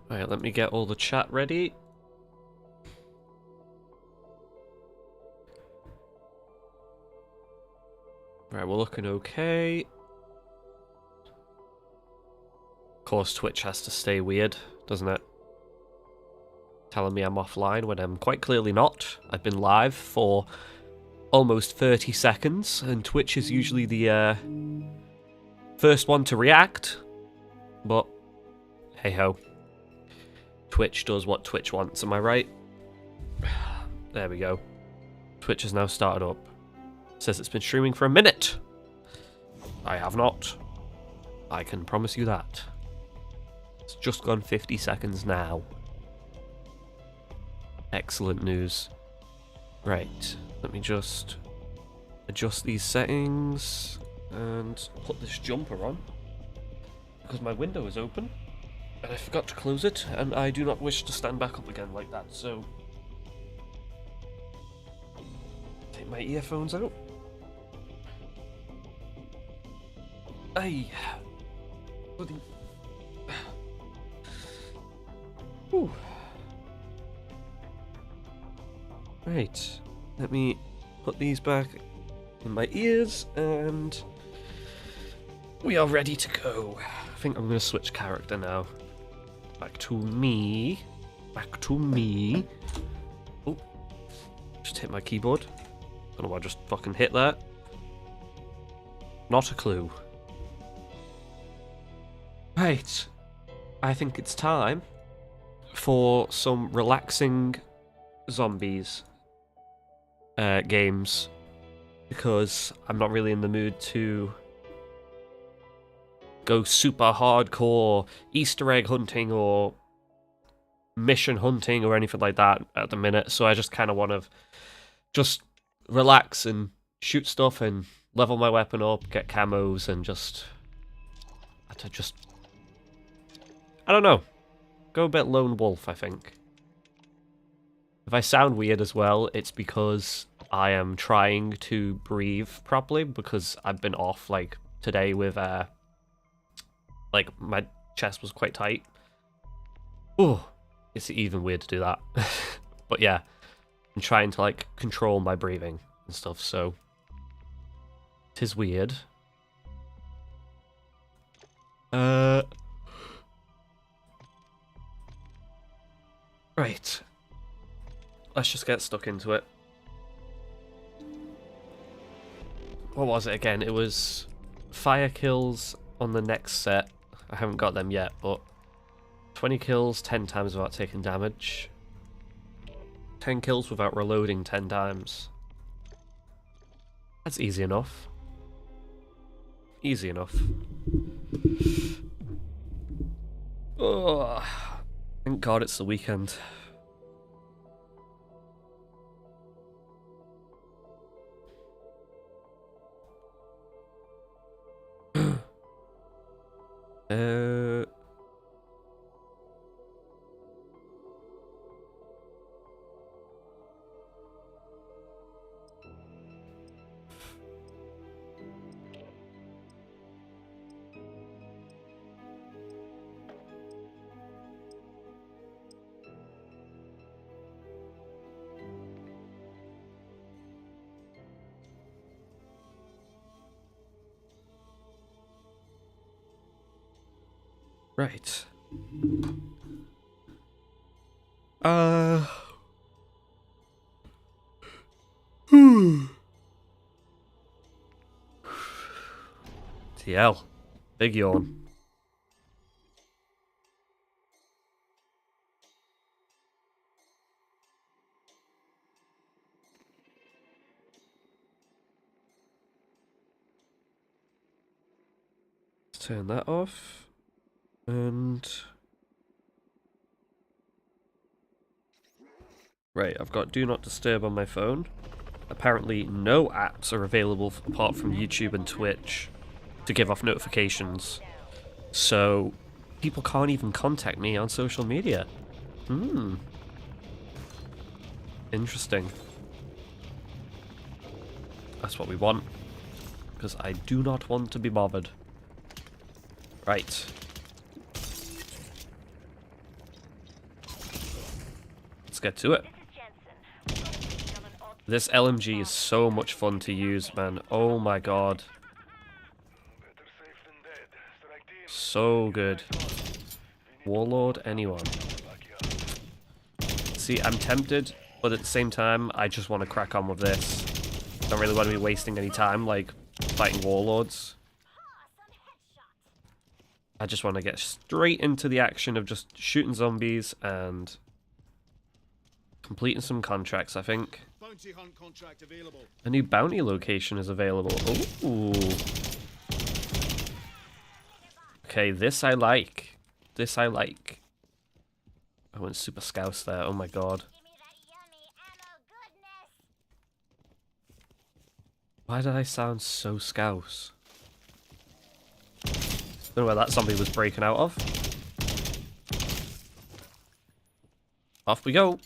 Right, let me get all the chat ready. Right, we're looking okay. Of course, Twitch has to stay weird, doesn't it? Telling me I'm offline when I'm quite clearly not. I've been live for almost 30 seconds, and Twitch is usually the first one to react. But, hey-ho. Twitch does what Twitch wants, am I right? There we go. Twitch has now started up. It says it's been streaming for a minute. I have not. I can promise you that. It's just gone 50 seconds now. Excellent news. Right, let me just adjust these settings and put this jumper on because my window is open and I forgot to close it and I do not wish to stand back up again like that, so take my earphones out. Ay. Bloody. Whew. Right, let me put these back in my ears and we are ready to go. I think I'm going to switch character now. Back to me. Back to me. Oh, just hit my keyboard. Don't know why I just fucking hit that. Not a clue. Right, I think it's time for some relaxing zombies games because I'm not really in the mood to go super hardcore Easter egg hunting or mission hunting or anything like that at the minute, so I just kind of want to just relax and shoot stuff and level my weapon up, get camos and just I don't know, go a bit lone wolf, I think. If I sound weird as well, it's because I am trying to breathe properly because I've been off, like, today with, like, my chest was quite tight. Ooh, it's even weird to do that. But yeah, I'm trying to, like, control my breathing and stuff, so it is weird. Right. Let's just get stuck into it. What was it again? It was fire kills on the next set. I haven't got them yet, but 20 kills 10 times without taking damage. 10 kills without reloading 10 times. That's easy enough. Easy enough. Oh, thank God it's the weekend. Right. TL. Big yawn. Let's turn that off. And right, I've got Do Not Disturb on my phone. Apparently no apps are available apart from YouTube and Twitch to give off notifications. So people can't even contact me on social media. Interesting. That's what we want. Because I do not want to be bothered. Right. let's get to it. This LMG is so much fun to use, man. Oh my god. So good. Warlord, anyone. See, I'm tempted, but at the same time, I just want to crack on with this. Don't really want to be wasting any time, like, fighting warlords. I just want to get straight into the action of just shooting zombies and completing some contracts, I think. Bounty hunt contract available. A new bounty location is available. Ooh. Okay, this I like. This I like. I went super scouse there. Oh my god. Why did I sound so scouse? Don't know where that zombie was breaking out of. Off we go.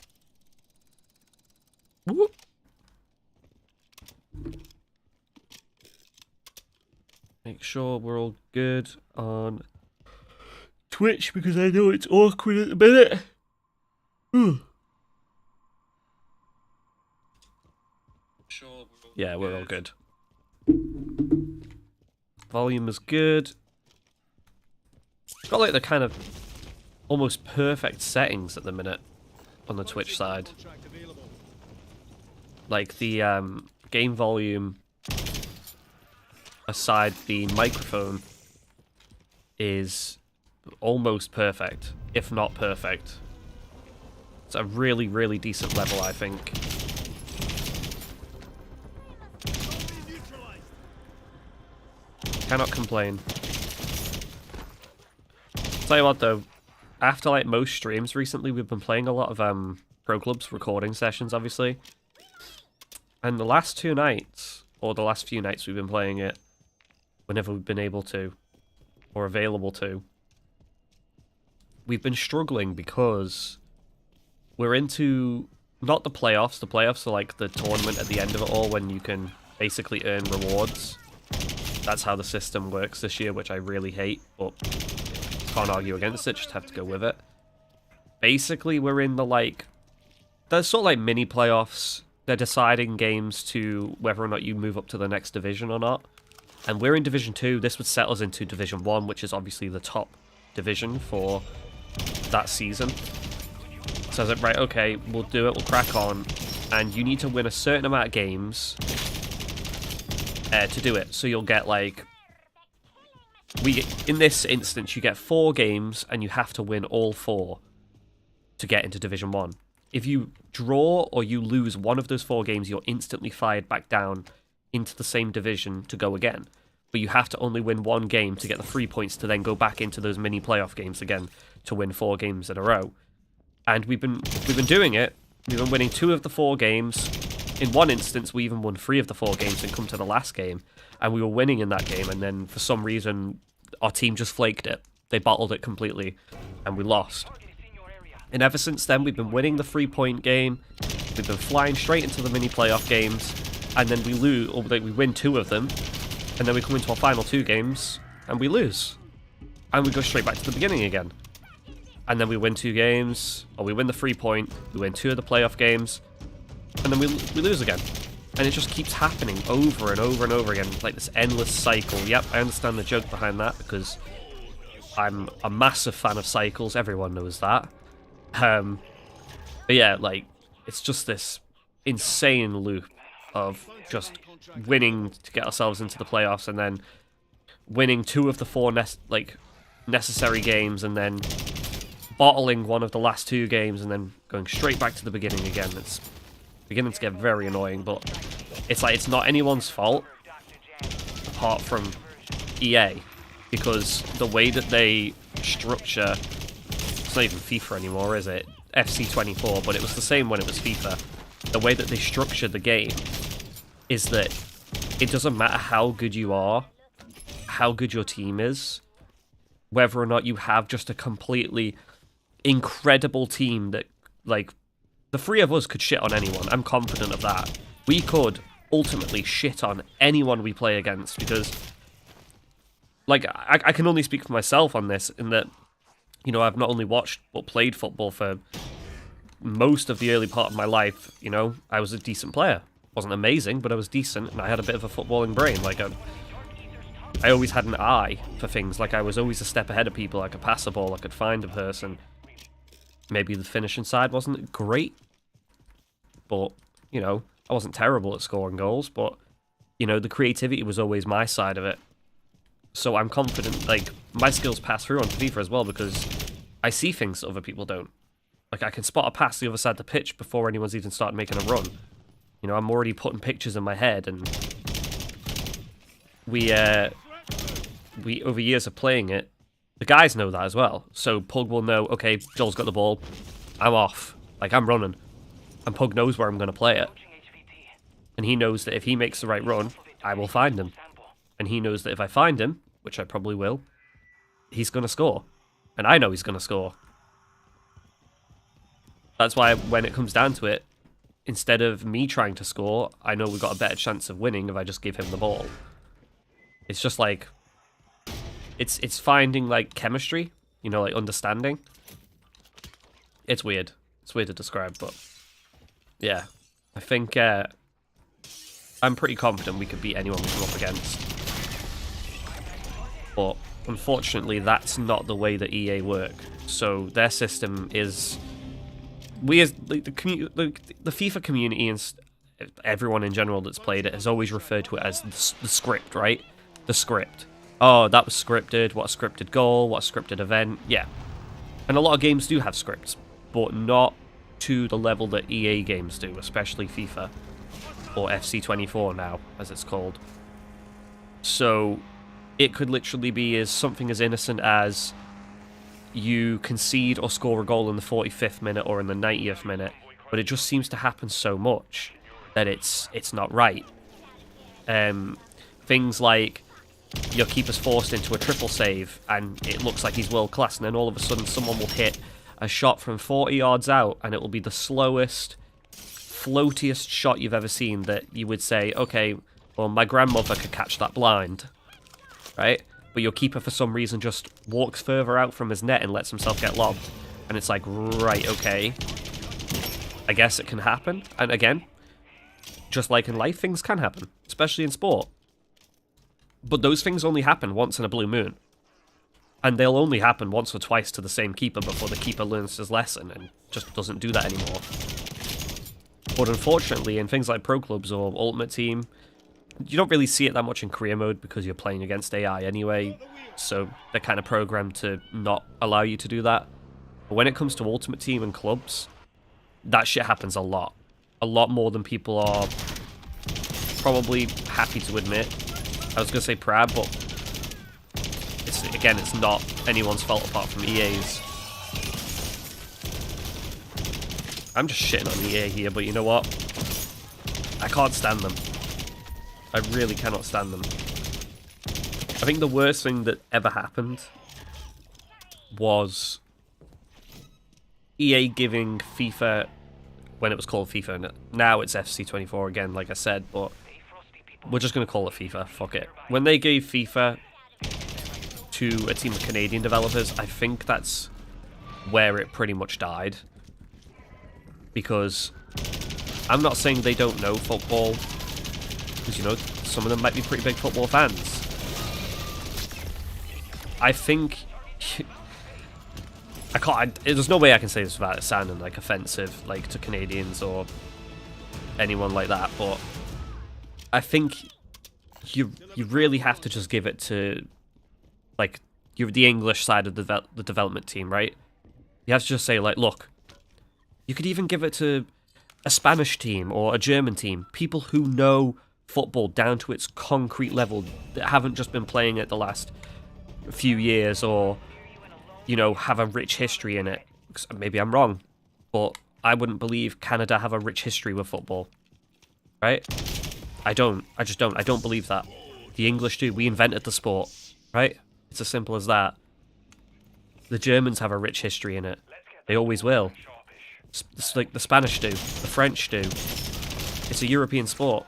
Whoop. Make sure we're all good on Twitch because I know it's awkward at the minute. Yeah, we're all good. Volume is good. Got like the kind of almost perfect settings at the minute on the Twitch side. Like the game volume aside, the microphone is almost perfect, if not perfect. It's a really, really decent level, I think. Cannot complain. Tell you what though, after like most streams recently, we've been playing a lot of Pro Clubs recording sessions, obviously. And the last two nights, or the last few nights we've been playing it, whenever we've been able to, or available to, we've been struggling because we're into, not the playoffs are like the tournament at the end of it all when you can basically earn rewards. That's how the system works this year, which I really hate, but can't argue against it, just have to go with it. Basically, we're in the like, there's sort of like mini playoffs. They're deciding games to whether or not you move up to the next division or not. And we're in Division 2. This would set us into Division 1, which is obviously the top division for that season. So I was like, right, okay, we'll do it, we'll crack on. And you need to win a certain amount of games to do it. So you'll get like, in this instance, you get 4 games and you have to win all 4 to get into Division 1. If you draw or you lose one of those 4 games, you're instantly fired back down into the same division to go again. But you have to only win 1 game to get the 3 points to then go back into those mini playoff games again to win 4 games in a row. And we've been doing it. We've been winning 2 of the 4 games. In one instance, we even won 3 of the 4 games and come to the last game. And we were winning in that game, and then for some reason, our team just flaked it. They bottled it completely, and we lost. And ever since then, we've been winning the 3-point game. We've been flying straight into the mini playoff games, and then we lose, or we win 2 of them, and then we come into our final 2 games, and we lose. And we go straight back to the beginning again. And then we win 2 games, or we win the 3-point, we win 2 of the playoff games, and then we lose again. And it just keeps happening over and over and over again, like this endless cycle. Yep, I understand the joke behind that, because I'm a massive fan of cycles, everyone knows that. But yeah, like, it's just this insane loop of just winning to get ourselves into the playoffs and then winning 2 of the 4 necessary games and then bottling one of the last 2 games and then going straight back to the beginning again. It's beginning to get very annoying, but it's like it's not anyone's fault apart from EA, because the way that they structure, it's not even FIFA anymore, is it? FC24, but it was the same when it was FIFA. The way that they structure the game is that it doesn't matter how good you are, how good your team is, whether or not you have just a completely incredible team that, like, the 3 of us could shit on anyone. I'm confident of that. We could ultimately shit on anyone we play against because, like, I can only speak for myself on this in that, you know, I've not only watched but played football for most of the early part of my life, you know, I was a decent player. Wasn't amazing, but I was decent, and I had a bit of a footballing brain. Like, I always had an eye for things. Like, I was always a step ahead of people. I could pass a ball, I could find a person. Maybe the finishing side wasn't great, but, you know, I wasn't terrible at scoring goals, but, you know, the creativity was always my side of it. So I'm confident, like, my skills pass through onto FIFA as well, because I see things that other people don't. Like, I can spot a pass the other side of the pitch before anyone's even started making a run. You know, I'm already putting pictures in my head, and we over years of playing it, the guys know that as well. So Pug will know, okay, Joel's got the ball, I'm off. Like, I'm running. And Pug knows where I'm going to play it. And he knows that if he makes the right run, I will find him. And he knows that if I find him, which I probably will, he's going to score. And I know he's going to score. That's why when it comes down to it, instead of me trying to score, I know we've got a better chance of winning if I just give him the ball. It's just like, it's finding, like, chemistry, you know, like, understanding. It's weird. It's weird to describe, but yeah. I think I'm pretty confident we could beat anyone we come up against. But unfortunately, that's not the way that EA work. So their system is... We as like, the FIFA community and everyone in general that's played it has always referred to it as the script, right? The script. Oh, that was scripted. What a scripted goal. What a scripted event. Yeah. And a lot of games do have scripts, but not to the level that EA games do, especially FIFA. Or FC24 now, as it's called. So it could literally be as something as innocent as you concede or score a goal in the 45th minute or in the 90th minute, but it just seems to happen so much that it's not right. Things like your keeper's forced into a triple save and it looks like he's world class, and then all of a sudden someone will hit a shot from 40 yards out and it will be the slowest, floatiest shot you've ever seen that you would say, okay, well, my grandmother could catch that blind, right? But your keeper, for some reason, just walks further out from his net and lets himself get lobbed. And it's like, right, okay. I guess it can happen. And again, just like in life, things can happen, especially in sport. But those things only happen once in a blue moon. And they'll only happen once or twice to the same keeper before the keeper learns his lesson and just doesn't do that anymore. But unfortunately, in things like Pro Clubs or Ultimate Team, you don't really see it that much in career mode because you're playing against AI anyway, so they're kind of programmed to not allow you to do that. But when it comes to Ultimate Team and clubs, that shit happens a lot. A lot more than people are probably happy to admit. I was going to say proud, but it's not anyone's fault apart from EA's. I'm just shitting on EA here, but you know what? I can't stand them. I really cannot stand them. I think the worst thing that ever happened was EA giving FIFA, when it was called FIFA, now it's FC24 again, like I said, but we're just going to call it FIFA, fuck it. When they gave FIFA to a team of Canadian developers, I think that's where it pretty much died. Because I'm not saying they don't know football, because, you know, some of them might be pretty big football fans. I think... there's no way I can say this without it sounding, like, offensive, like, to Canadians or anyone like that, but I think you really have to just give it to, like, you're the English side of the development team, right? You have to just say, like, look, you could even give it to a Spanish team or a German team, people who know football down to its concrete level, that haven't just been playing it the last few years, or, you know, have a rich history in it. Maybe I'm wrong, but I wouldn't believe Canada have a rich history with football, right? I just don't. I don't believe that. The English do. We invented the sport, right? It's as simple as that. The Germans have a rich history in it. They always will. It's like the Spanish do. The French do. It's a European sport.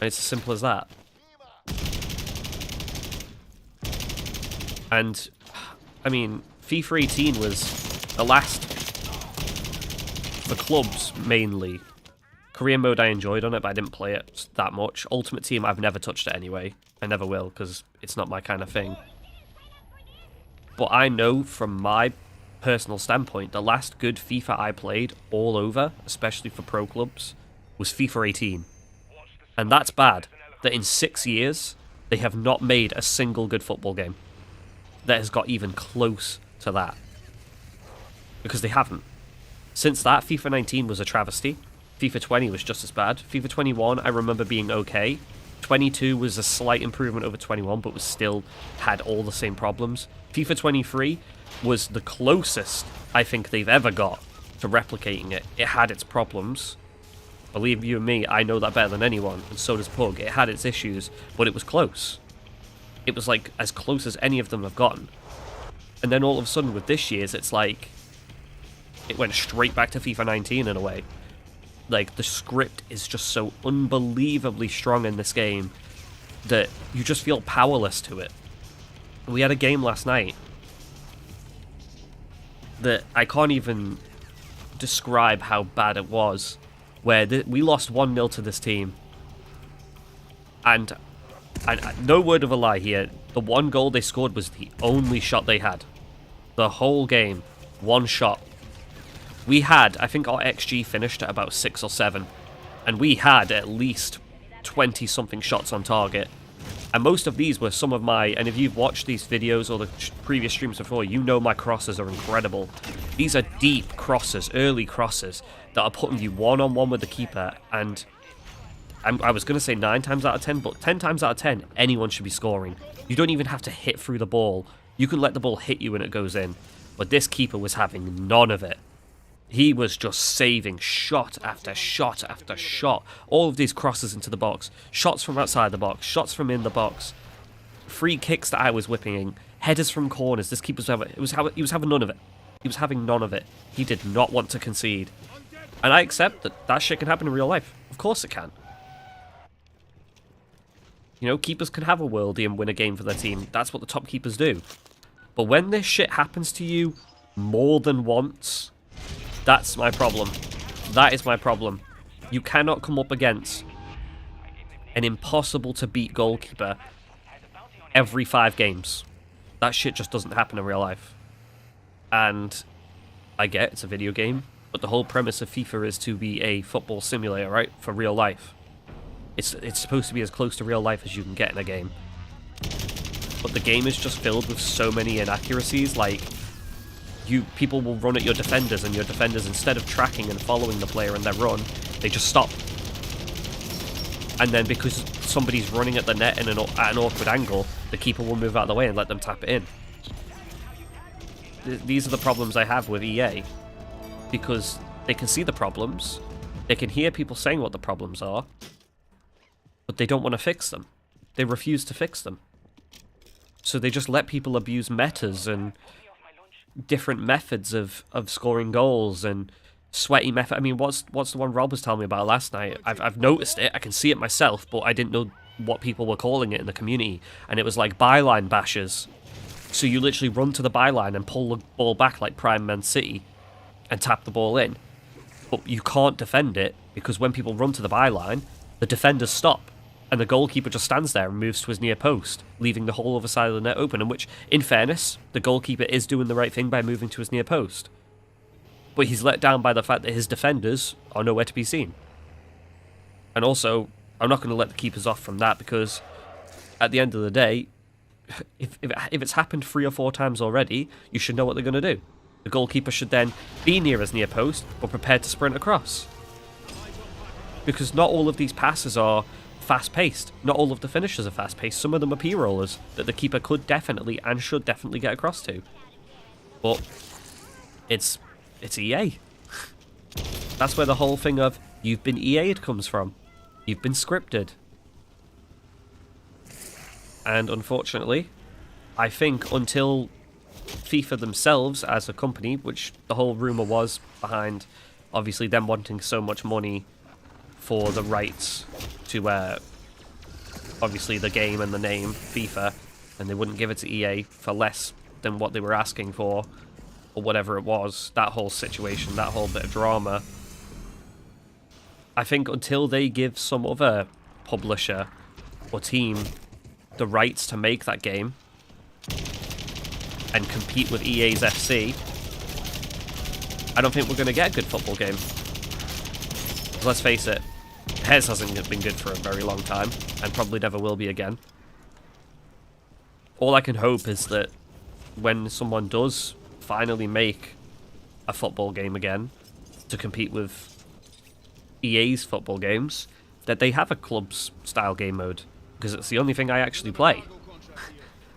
And it's as simple as that. And, I mean, FIFA 18 was the last the clubs mainly. Career mode I enjoyed on it, but I didn't play it that much. Ultimate Team, I've never touched it anyway. I never will, because it's not my kind of thing. But I know from my personal standpoint, the last good FIFA I played all over, especially for pro clubs, was FIFA 18. And that's bad, that in 6 years, they have not made a single good football game that has got even close to that. Because they haven't. Since that, FIFA 19 was a travesty. FIFA 20 was just as bad. FIFA 21, I remember being okay. 22 was a slight improvement over 21, but was still had all the same problems. FIFA 23 was the closest I think they've ever got to replicating it. It had its problems. Believe you and me, I know that better than anyone, and so does Pug. It had its issues, but it was close. It was like as close as any of them have gotten. And then all of a sudden with this year's, it's like it went straight back to FIFA 19 in a way. Like, the script is just so unbelievably strong in this game that you just feel powerless to it. We had a game last night that I can't even describe how bad it was, where we lost 1-0 to this team. And no word of a lie here, the one goal they scored was the only shot they had. The whole game, one shot. We had, I think our XG finished at about 6 or 7, and we had at least 20-something shots on target. And most of these were some of my, and if you've watched these videos or the previous streams before, you know my crosses are incredible. These are deep crosses, early crosses, that are putting you one-on-one with the keeper, and I was going to say 9 times out of 10, but 10 times out of 10, anyone should be scoring. You don't even have to hit through the ball. You can let the ball hit you and it goes in. But this keeper was having none of it. He was just saving shot after shot after shot. All of these crosses into the box. Shots from outside the box. Shots from in the box. Free kicks that I was whipping. Headers from corners. This keeper was having none of it. He was having none of it. He did not want to concede. And I accept that that shit can happen in real life. Of course it can. You know, keepers can have a worldie and win a game for their team. That's what the top keepers do. But when this shit happens to you more than once, that's my problem. That is my problem. You cannot come up against an impossible to beat goalkeeper every 5 games. That shit just doesn't happen in real life. And I get it's a video game, but the whole premise of FIFA is to be a football simulator, right? For real life. It's supposed to be as close to real life as you can get in a game. But the game is just filled with so many inaccuracies, like people will run at your defenders, and your defenders, instead of tracking and following the player in their run, they just stop. And then because somebody's running at the net at an awkward angle, the keeper will move out of the way and let them tap it in. These are the problems I have with EA, because they can see the problems, they can hear people saying what the problems are, but they don't want to fix them. They refuse to fix them. So they just let people abuse metas and different methods of scoring goals and sweaty method. I mean, what's the one Rob was telling me about last night? I've noticed it. I can see it myself, but I didn't know what people were calling it in the community. And it was like byline bashers. So you literally run to the byline and pull the ball back like Prime Man City and tap the ball in. But you can't defend it because when people run to the byline, the defenders stop. And the goalkeeper just stands there and moves to his near post, leaving the whole other side of the net open, in which, in fairness, the goalkeeper is doing the right thing by moving to his near post. But he's let down by the fact that his defenders are nowhere to be seen. And also, I'm not going to let the keepers off from that, because at the end of the day, if it's happened 3 or 4 times already, you should know what they're going to do. The goalkeeper should then be near his near post, but prepared to sprint across. Because not all of these passes are fast-paced. Not all of the finishes are fast-paced. Some of them are P-rollers that the keeper could definitely and should definitely get across to. But it's EA. That's where the whole thing of you've been EA'd comes from. You've been scripted. And unfortunately, I think until FIFA themselves as a company, which the whole rumour was behind obviously them wanting so much money for the rights to obviously the game and the name FIFA, and they wouldn't give it to EA for less than what they were asking for, or whatever it was. That whole situation, that whole bit of drama, I think until they give some other publisher or team the rights to make that game and compete with EA's FC, I don't think we're going to get a good football game. 'Cause let's face it, PES hasn't been good for a very long time, and probably never will be again. All I can hope is that when someone does finally make a football game again to compete with EA's football games, that they have a clubs-style game mode, because it's the only thing I actually play.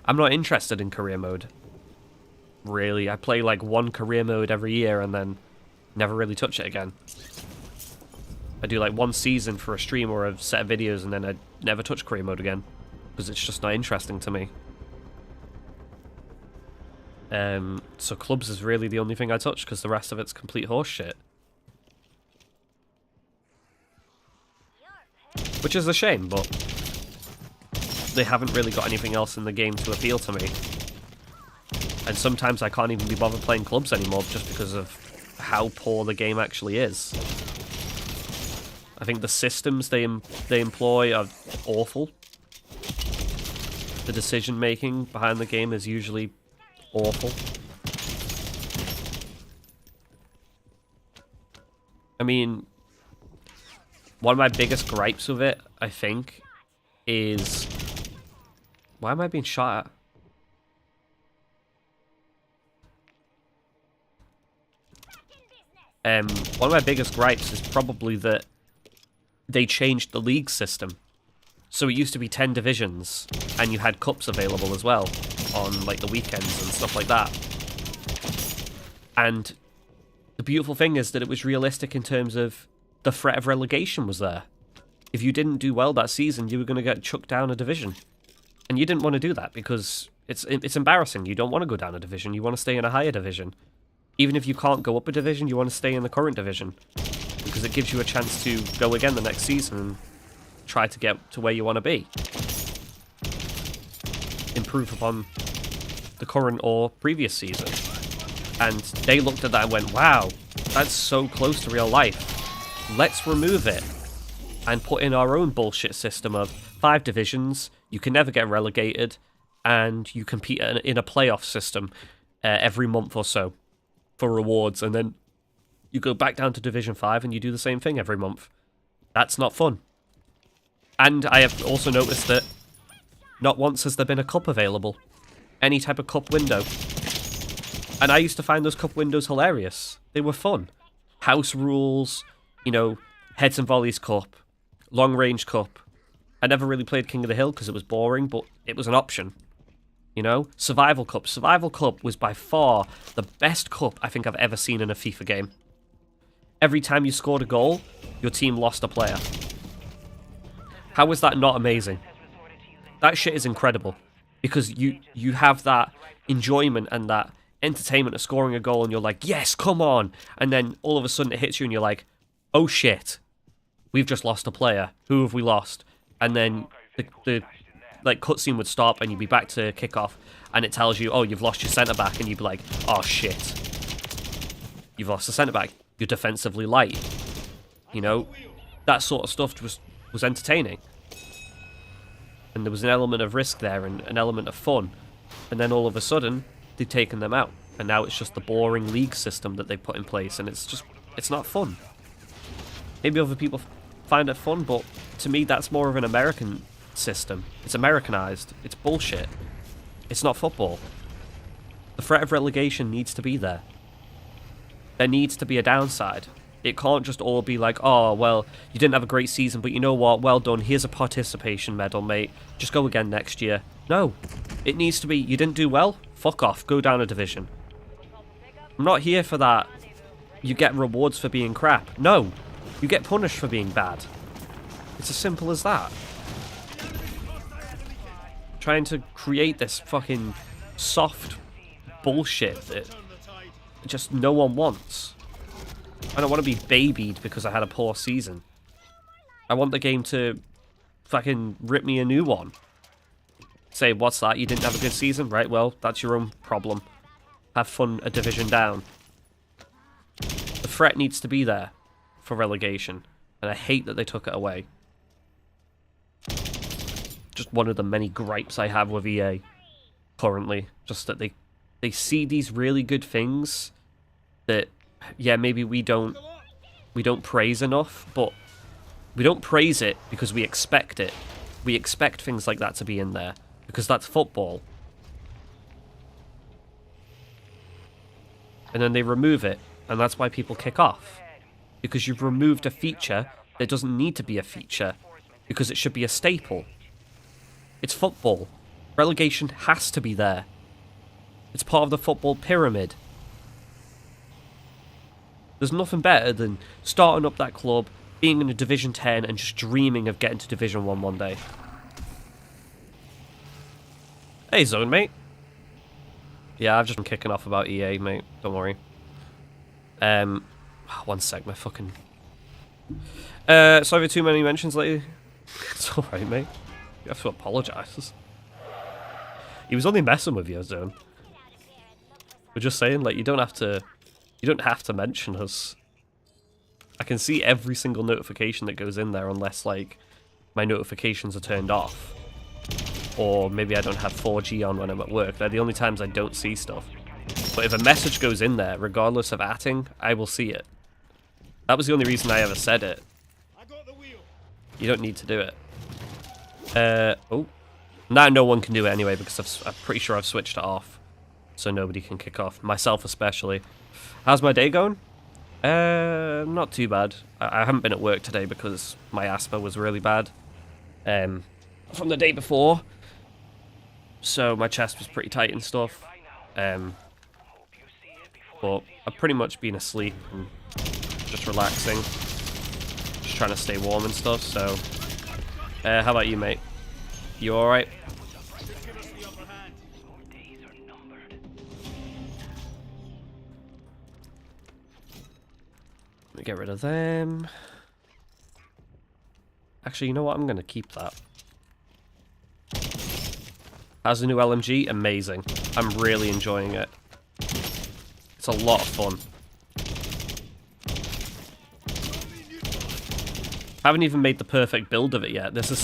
I'm not interested in career mode. Really, I play like one career mode every year and then never really touch it again. I do like one season for a stream or a set of videos and then I never touch career mode again, because it's just not interesting to me. So clubs is really the only thing I touch, because the rest of it's complete horseshit. Which is a shame, but they haven't really got anything else in the game to appeal to me. And sometimes I can't even be bothered playing clubs anymore just because of how poor the game actually is. I think the systems they employ are awful. The decision making behind the game is usually awful. I mean, one of my biggest gripes with it, I think, is... Why am I being shot at? One of my biggest gripes is probably that they changed the league system. So it used to be 10 divisions, and you had cups available as well on like the weekends and stuff like that. And the beautiful thing is that it was realistic in terms of the threat of relegation was there. If you didn't do well that season, you were going to get chucked down a division. And you didn't want to do that because it's embarrassing. You don't want to go down a division. You want to stay in a higher division. Even if you can't go up a division, you want to stay in the current division, because it gives you a chance to go again the next season and try to get to where you want to be. Improve upon the current or previous season. And they looked at that and went, wow, that's so close to real life. Let's remove it and put in our own bullshit system of 5 divisions, you can never get relegated, and you compete in a playoff system every month or so for rewards, and then you go back down to Division 5 and you do the same thing every month. That's not fun. And I have also noticed that not once has there been a cup available. Any type of cup window. And I used to find those cup windows hilarious. They were fun. House rules, you know, heads and volleys cup, long range cup. I never really played King of the Hill because it was boring, but it was an option. You know, Survival Cup. Survival Cup was by far the best cup I think I've ever seen in a FIFA game. Every time you scored a goal, your team lost a player. How is that not amazing? That shit is incredible. Because you have that enjoyment and that entertainment of scoring a goal and you're like, yes, come on! And then all of a sudden it hits you and you're like, oh shit, we've just lost a player. Who have we lost? And then the like cutscene would stop and you'd be back to kickoff and it tells you, oh, you've lost your centre-back, and you'd be like, oh shit. You've lost the centre-back. You're defensively light. You know? That sort of stuff was entertaining. And there was an element of risk there and an element of fun. And then all of a sudden, they've taken them out. And now it's just the boring league system that they put in place, and it's not fun. Maybe other people find it fun, but to me that's more of an American system. It's Americanized. It's bullshit. It's not football. The threat of relegation needs to be there. There needs to be a downside. It can't just all be like, oh, well, you didn't have a great season, but you know what? Well done. Here's a participation medal, mate. Just go again next year. No. It needs to be, you didn't do well? Fuck off. Go down a division. I'm not here for that. You get rewards for being crap. No. You get punished for being bad. It's as simple as that. Trying to create this fucking soft bullshit that just no one wants. I don't want to be babied because I had a poor season. I want the game to fucking rip me a new one. Say, what's that? You didn't have a good season? Right, well, that's your own problem. Have fun a division down. The threat needs to be there for relegation. And I hate that they took it away. Just one of the many gripes I have with EA currently. Just that they see these really good things that, yeah, maybe we don't praise enough, but we don't praise it because we expect it. We expect things like that to be in there because that's football. And then they remove it, and that's why people kick off. Because you've removed a feature that doesn't need to be a feature, because it should be a staple. It's football. Relegation has to be there. It's part of the football pyramid. There's nothing better than starting up that club, being in a Division 10, and just dreaming of getting to Division 1 one day. Hey, Zone, mate. Yeah, I've just been kicking off about EA, mate. Don't worry. One sec, my fucking... Sorry for too many mentions lately. It's alright, mate. You have to apologise. He was only messing with you, Zone. We're just saying, like, you don't have to mention us. I can see every single notification that goes in there unless, like, my notifications are turned off. Or maybe I don't have 4G on when I'm at work. They're the only times I don't see stuff. But if a message goes in there, regardless of atting, I will see it. That was the only reason I ever said it. You don't need to do it. Oh. Now no one can do it anyway because I'm pretty sure I've switched it off. So nobody can kick off. Myself especially. How's my day going? Not too bad. I haven't been at work today because my asthma was really bad. From the day before. So my chest was pretty tight and stuff. But I've pretty much been asleep and just relaxing. Just trying to stay warm and stuff, so... how about you, mate? You alright? Let me get rid of them. Actually, you know what? I'm going to keep that. How's the new LMG? Amazing. I'm really enjoying it. It's a lot of fun. Haven't even made the perfect build of it yet. This is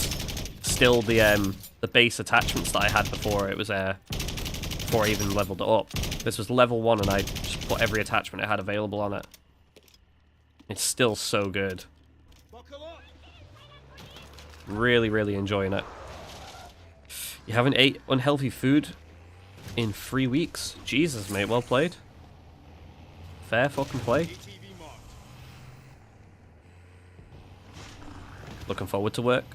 still the base attachments that I had before it was before I even leveled it up. This was level 1 and I just put every attachment it had available on it. It's still so good. Really, really enjoying it. You haven't ate unhealthy food in 3 weeks? Jesus, mate, well played. Fair fucking play. Looking forward to work.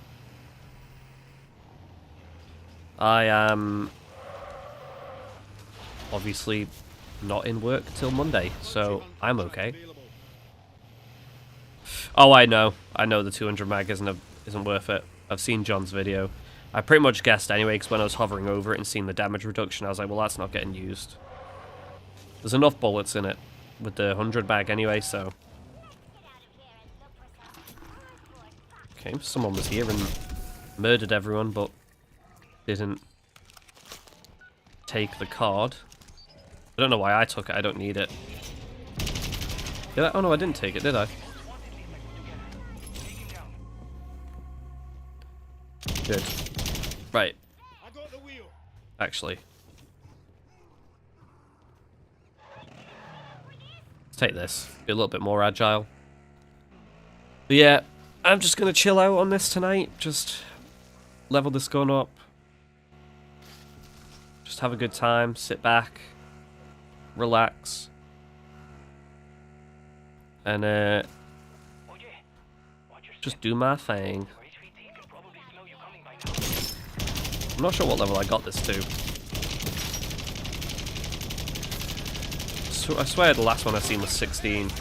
I am obviously not in work till Monday, so I'm okay. Oh, I know the 200 mag isn't worth it. I've seen John's video. I pretty much guessed anyway, because when I was hovering over it and seeing the damage reduction, I was like, well, that's not getting used. There's enough bullets in it with the 100 mag anyway, so... Okay, someone was here and murdered everyone, but didn't take the card. I don't know why I took it, I don't need it. Did I? Oh no, I didn't take it, did I? Good. Right. Actually. Let's take this. Be a little bit more agile. But yeah, I'm just going to chill out on this tonight. Just level this gun up. Just have a good time. Sit back. Relax. And just do my thing. I'm not sure what level I got this to. So I swear the last one I seen was 16.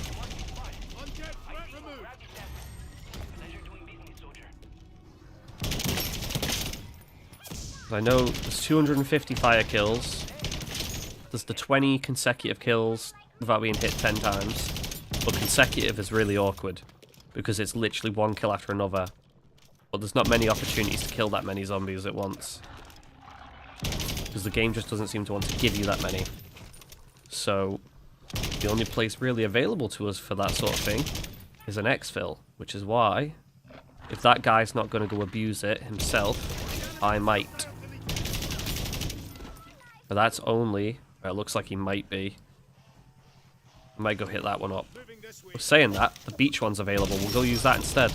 I know there's 250 fire kills. There's the 20 consecutive kills without being hit 10 times. But consecutive is really awkward because it's literally one kill after another. But there's not many opportunities to kill that many zombies at once. Because the game just doesn't seem to want to give you that many. So, the only place really available to us for that sort of thing is an exfil, which is why, if that guy's not going to go abuse it himself, I might. But that's only... It looks like he might be. I might go hit that one up. Well, saying that, the beach one's available. We'll go use that instead.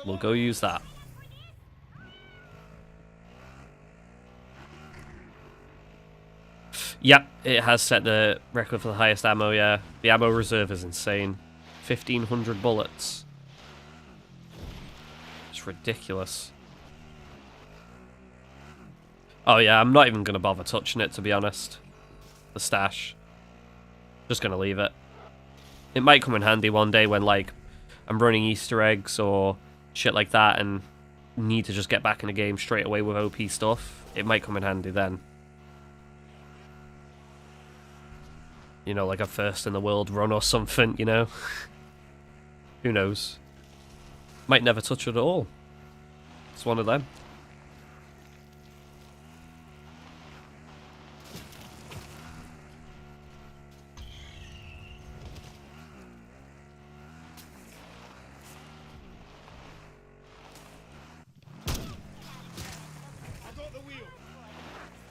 We'll go use that. Yep, it has set the record for the highest ammo, yeah. The ammo reserve is insane. 1,500 bullets. It's ridiculous. Oh yeah, I'm not even going to bother touching it, to be honest. The stash. Just going to leave it. It might come in handy one day when, like, I'm running Easter eggs or shit like that and need to just get back in the game straight away with OP stuff. It might come in handy then. You know, like a first in the world run or something, you know? Who knows? Might never touch it at all. It's one of them.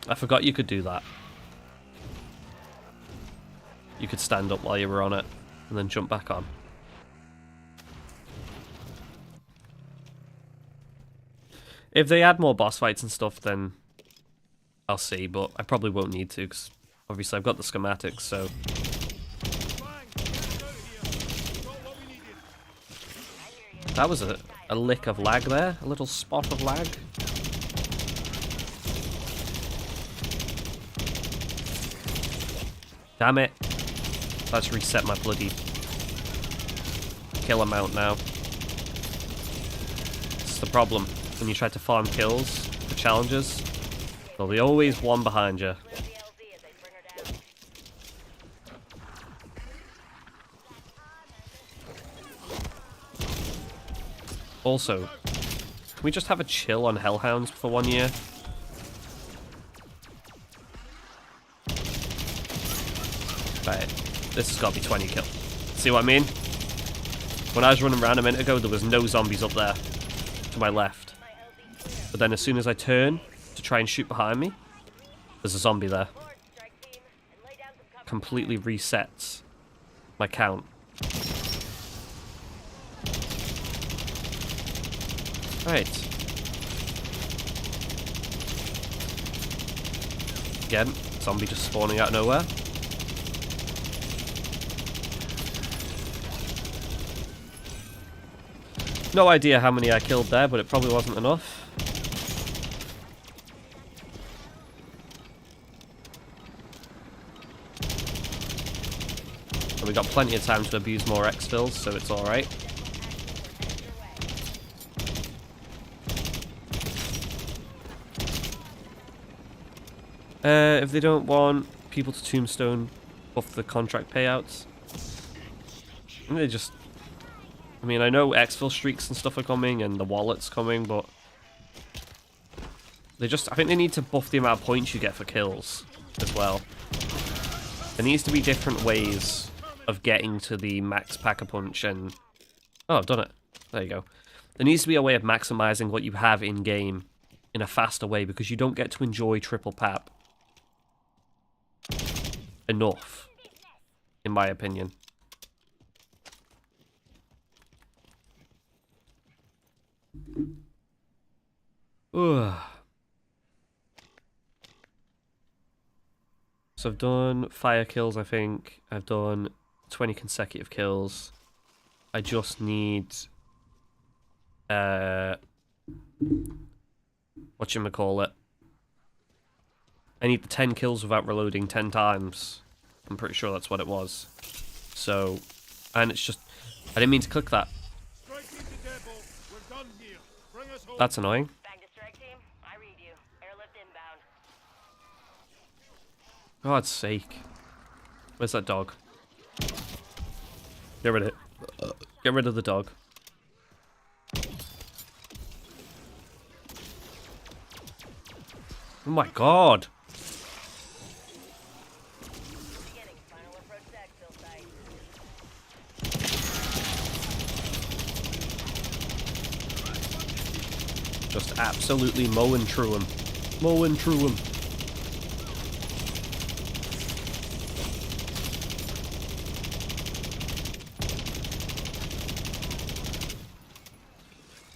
I forgot you could do that. You could stand up while you were on it and then jump back on. If they add more boss fights and stuff, then I'll see, but I probably won't need to, because obviously I've got the schematics, so... That was a lick of lag there, a little spot of lag. Damn it. Let's reset my bloody kill amount now. It's the problem. When you try to farm kills for challenges, there'll be always one behind you. Also, can we just have a chill on Hellhounds for 1 year? Right, this has got to be 20 kill. See what I mean? When I was running around a minute ago, there was no zombies up there to my left. But then as soon as I turn to try and shoot behind me, there's a zombie there. Completely resets my count. Right. Again, zombie just spawning out of nowhere. No idea how many I killed there, but it probably wasn't enough. And we got plenty of time to abuse more exfils, so it's alright. If they don't want people to Tombstone buff the contract payouts, they just... I mean, I know exfil streaks and stuff are coming and the wallet's coming, but they just... I think they need to buff the amount of points you get for kills as well. There needs to be different ways of getting to the max pack-a-punch and... Oh, I've done it. There you go. There needs to be a way of maximizing what you have in-game in a faster way, because you don't get to enjoy triple pap enough, in my opinion. Ugh. So I've done fire kills, I think. I've done 20 consecutive kills. I just need... whatchamacallit? I need the 10 kills without reloading 10 times. I'm pretty sure that's what it was. So, and it's just... I didn't mean to click that. That's annoying. God's sake. Where's that dog? Get rid of it. Get rid of the dog. Oh my god. Just absolutely mowing through him. Mowing through him.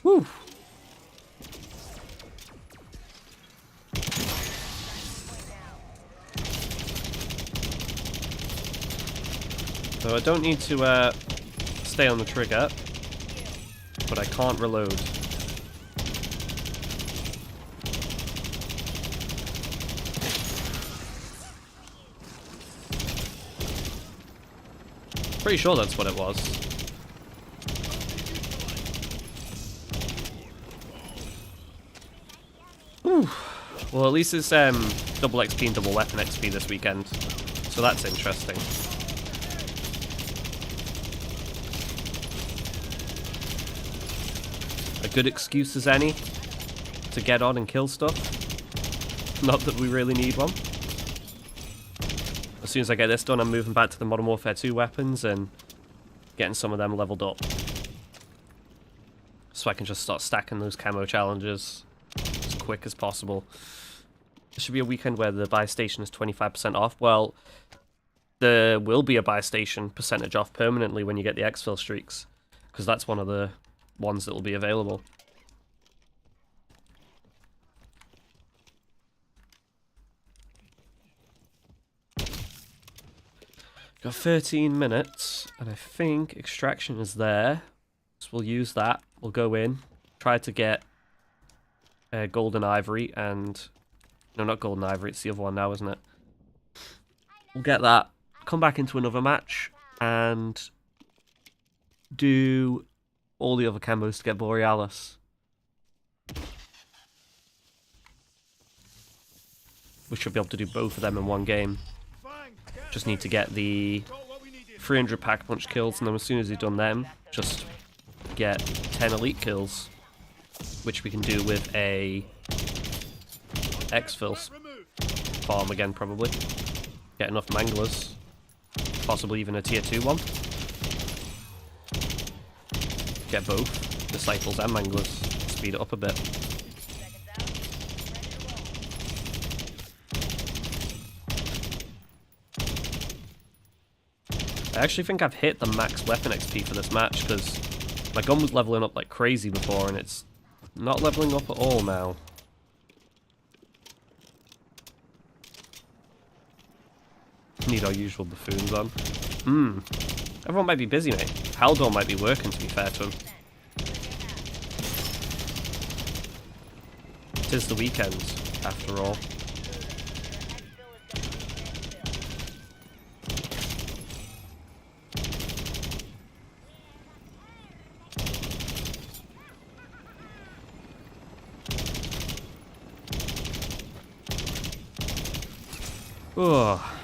Whew. So I don't need to stay on the trigger, but I can't reload. Pretty sure that's what it was. Whew. Well, at least it's double XP and double weapon XP this weekend, so that's interesting. A good excuse as any to get on and kill stuff. Not that we really need one. As soon as I get this done, I'm moving back to the Modern Warfare 2 weapons and getting some of them leveled up. So I can just start stacking those camo challenges as quick as possible. There should be a weekend where the buy station is 25% off. Well, there will be a buy station percentage off permanently when you get the exfil streaks, because that's one of the ones that will be available. Got 13 minutes, and I think extraction is there. So we'll use that. We'll go in, try to get golden ivory, and no, not golden ivory. It's the other one now, isn't it? We'll get that. Come back into another match and do all the other camos to get Borealis. We should be able to do both of them in one game. Just need to get the 300 pack punch kills, and then as soon as we've done them, just get 10 elite kills, which we can do with a exfil farm again, probably. Get enough manglers, possibly even a tier 2 one. Get both disciples and manglers, speed it up a bit. I actually think I've hit the max weapon XP for this match, because my gun was leveling up like crazy before, and it's not leveling up at all now. Need our usual buffoons on. Everyone might be busy, mate. Haldor might be working, to be fair to him. It is the weekend, after all. Oh.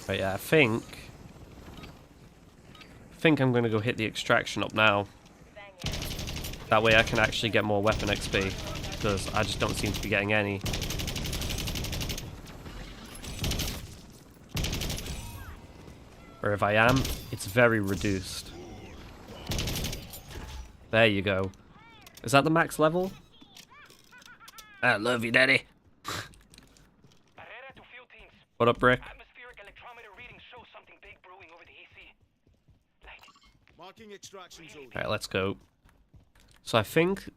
Right, yeah, I think I'm going to go hit the extraction up now. That way I can actually get more weapon XP, because I just don't seem to be getting any. Or if I am, it's very reduced. There you go. Is that the max level? I love you, Daddy. What up, Rick? Alright, let's go. So I think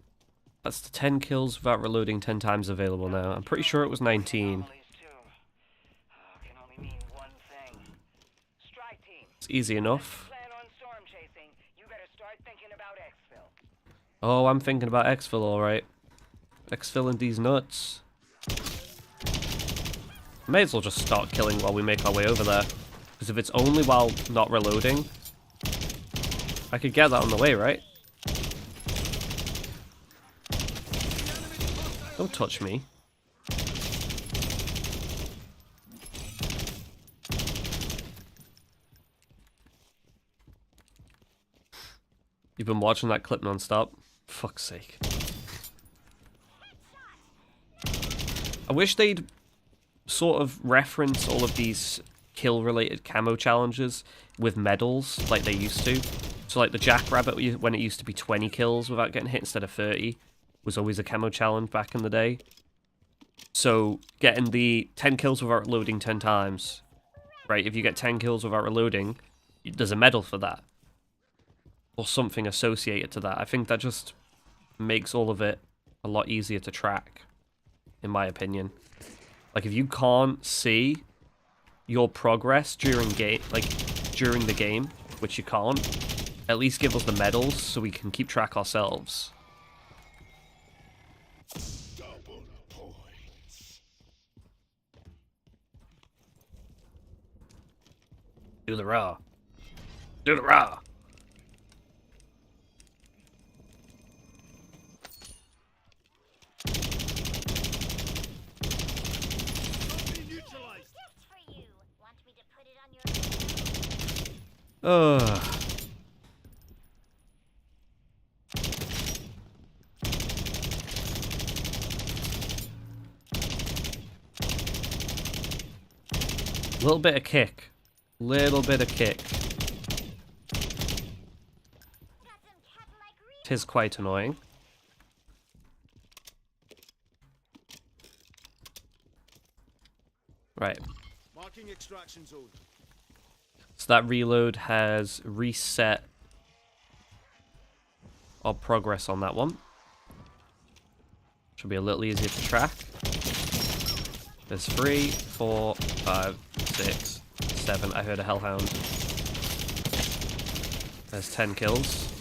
that's the 10 kills without reloading 10 times available now. I'm pretty sure it was 19. It's easy enough. Oh, I'm thinking about exfil, alright. Exfilling these nuts. May as well just start killing while we make our way over there. Because if it's only while not reloading, I could get that on the way, right? Don't touch me. You've been watching that clip non-stop? Fuck's sake. I wish they'd sort of reference all of these kill-related camo challenges with medals like they used to. So like the Jackrabbit, when it used to be 20 kills without getting hit instead of 30, was always a camo challenge back in the day. So getting the 10 kills without reloading 10 times, right? If you get 10 kills without reloading, there's a medal for that. Or something associated to that. I think that just makes all of it a lot easier to track, in my opinion. Like if you can't see your progress during the game, which you can't, at least give us the medals so we can keep track ourselves. Double points. Do the raw. Do the raw. Ugh. Little bit of kick. Little bit of kick. Tis quite annoying. Right. Marking extraction zone. So that reload has reset our progress on that one. Should be a little easier to track. There's 3, 4, 5, 6, 7. I heard a hellhound. There's 10 kills.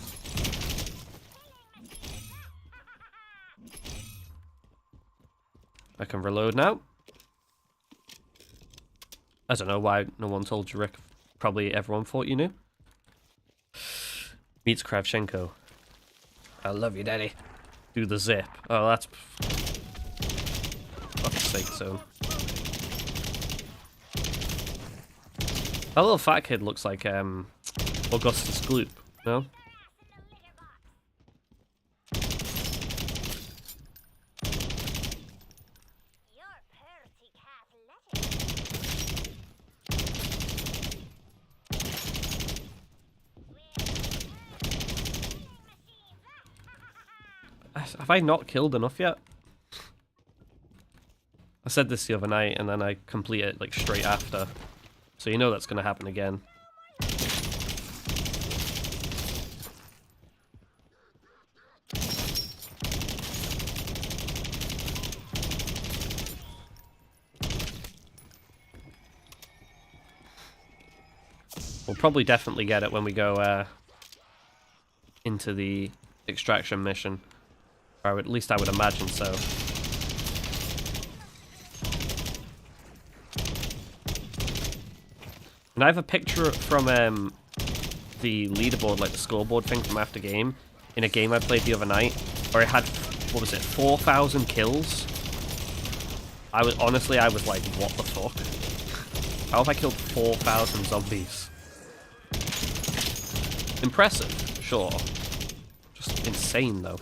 I can reload now. I don't know why no one told you, Rick. Probably everyone thought you knew. Meets Kravchenko. I love you, daddy. Do the zip. Oh, that's... fuck's sake, so. That little fat kid looks like, Augustus Gloop, no? Have I not killed enough yet? I said this the other night and then I complete it like straight after. So you know that's going to happen again. We'll probably definitely get it when we go into the extraction mission. Or at least I would imagine so. And I have a picture from the leaderboard, like the scoreboard thing from after game, in a game I played the other night, where I had, what was it, 4,000 kills? I was like, what the fuck? How have I killed 4,000 zombies? Impressive, sure. Just insane, though.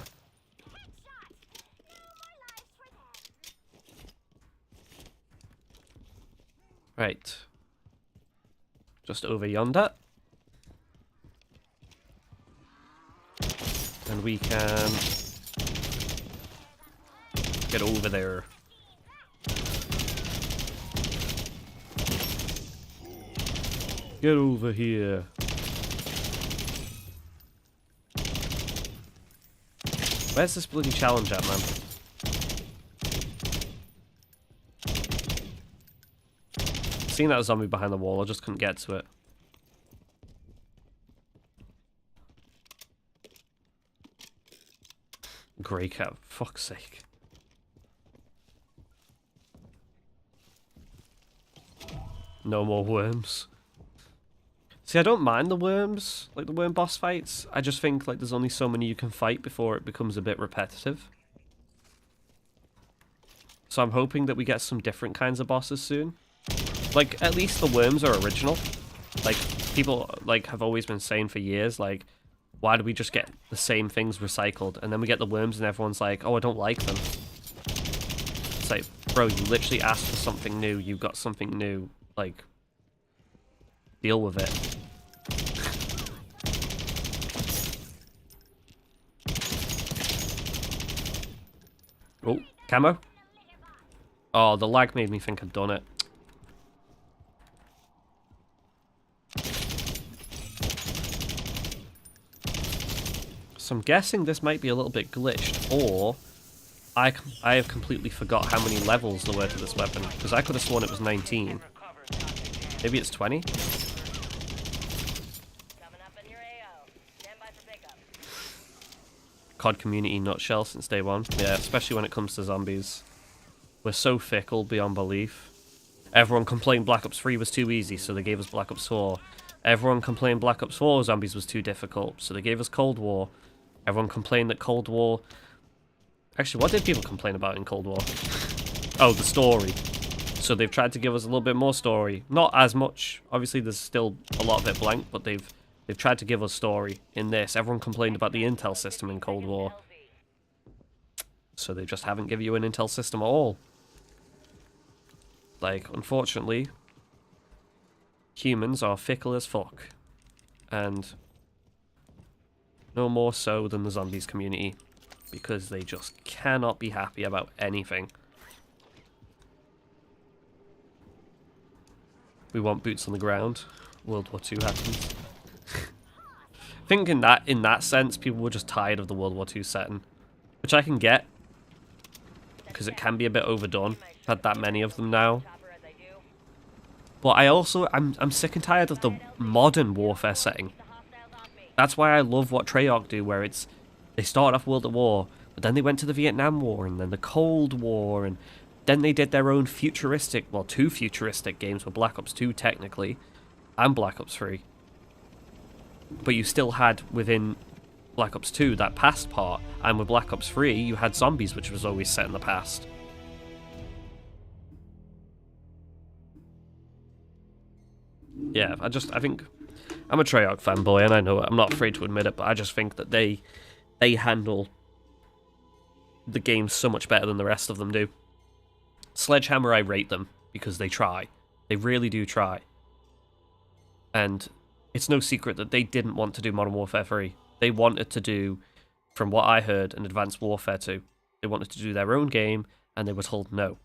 Right. Just over yonder. And we can get over there. Get over here. Where's this bloody challenge at, man? Seen that zombie behind the wall, I just couldn't get to it. Grey cat, fuck's sake. No more worms. See, I don't mind the worms, like the worm boss fights. I just think like there's only so many you can fight before it becomes a bit repetitive. So I'm hoping that we get some different kinds of bosses soon. Like, at least the worms are original. Like, people, like, have always been saying for years, like, why do we just get the same things recycled? And then we get the worms and everyone's like, oh, I don't like them. It's like, Bro, you literally asked for something new. You got something new. Like, deal with it. Oh, camo? Oh, the lag made me think I'd done it. So I'm guessing this might be a little bit glitched, or I have completely forgot how many levels there were to this weapon, because I could have sworn it was 19. Maybe it's 20? COD community nutshell since day one. Yeah, especially when it comes to zombies. We're so fickle beyond belief. Everyone complained Black Ops 3 was too easy, so they gave us Black Ops 4. Everyone complained Black Ops 4 zombies was too difficult, so they gave us Cold War. Everyone complained that Cold War... Actually, what did people complain about in Cold War? Oh, the story. So they've tried to give us a little bit more story. Not as much. Obviously, there's still a lot of it blank, but they've tried to give us story in this. Everyone complained about the intel system in Cold War. So they just haven't given you an intel system at all. Like, unfortunately, humans are fickle as fuck. And no more so than the zombies community. Because they just cannot be happy about anything. We want boots on the ground. World War II happens. I think in that sense, people were just tired of the World War II setting. Which I can get. Because it can be a bit overdone. Had that many of them now. But I'm sick and tired of the modern warfare setting. That's why I love what Treyarch do, where it's they started off World at War, but then they went to the Vietnam War and then the Cold War, and then they did their own futuristic, well, 2 futuristic games with Black Ops 2 technically, and Black Ops 3. But you still had within Black Ops 2 that past part, and with Black Ops 3 you had zombies, which was always set in the past. Yeah, I think I'm a Treyarch fanboy, and I know it. I'm not afraid to admit it, but I just think that they handle the game so much better than the rest of them do. Sledgehammer, I rate them because they try. They really do try. And it's no secret that they didn't want to do Modern Warfare 3. They wanted to do, from what I heard, an Advanced Warfare 2. They wanted to do their own game, and they were told no.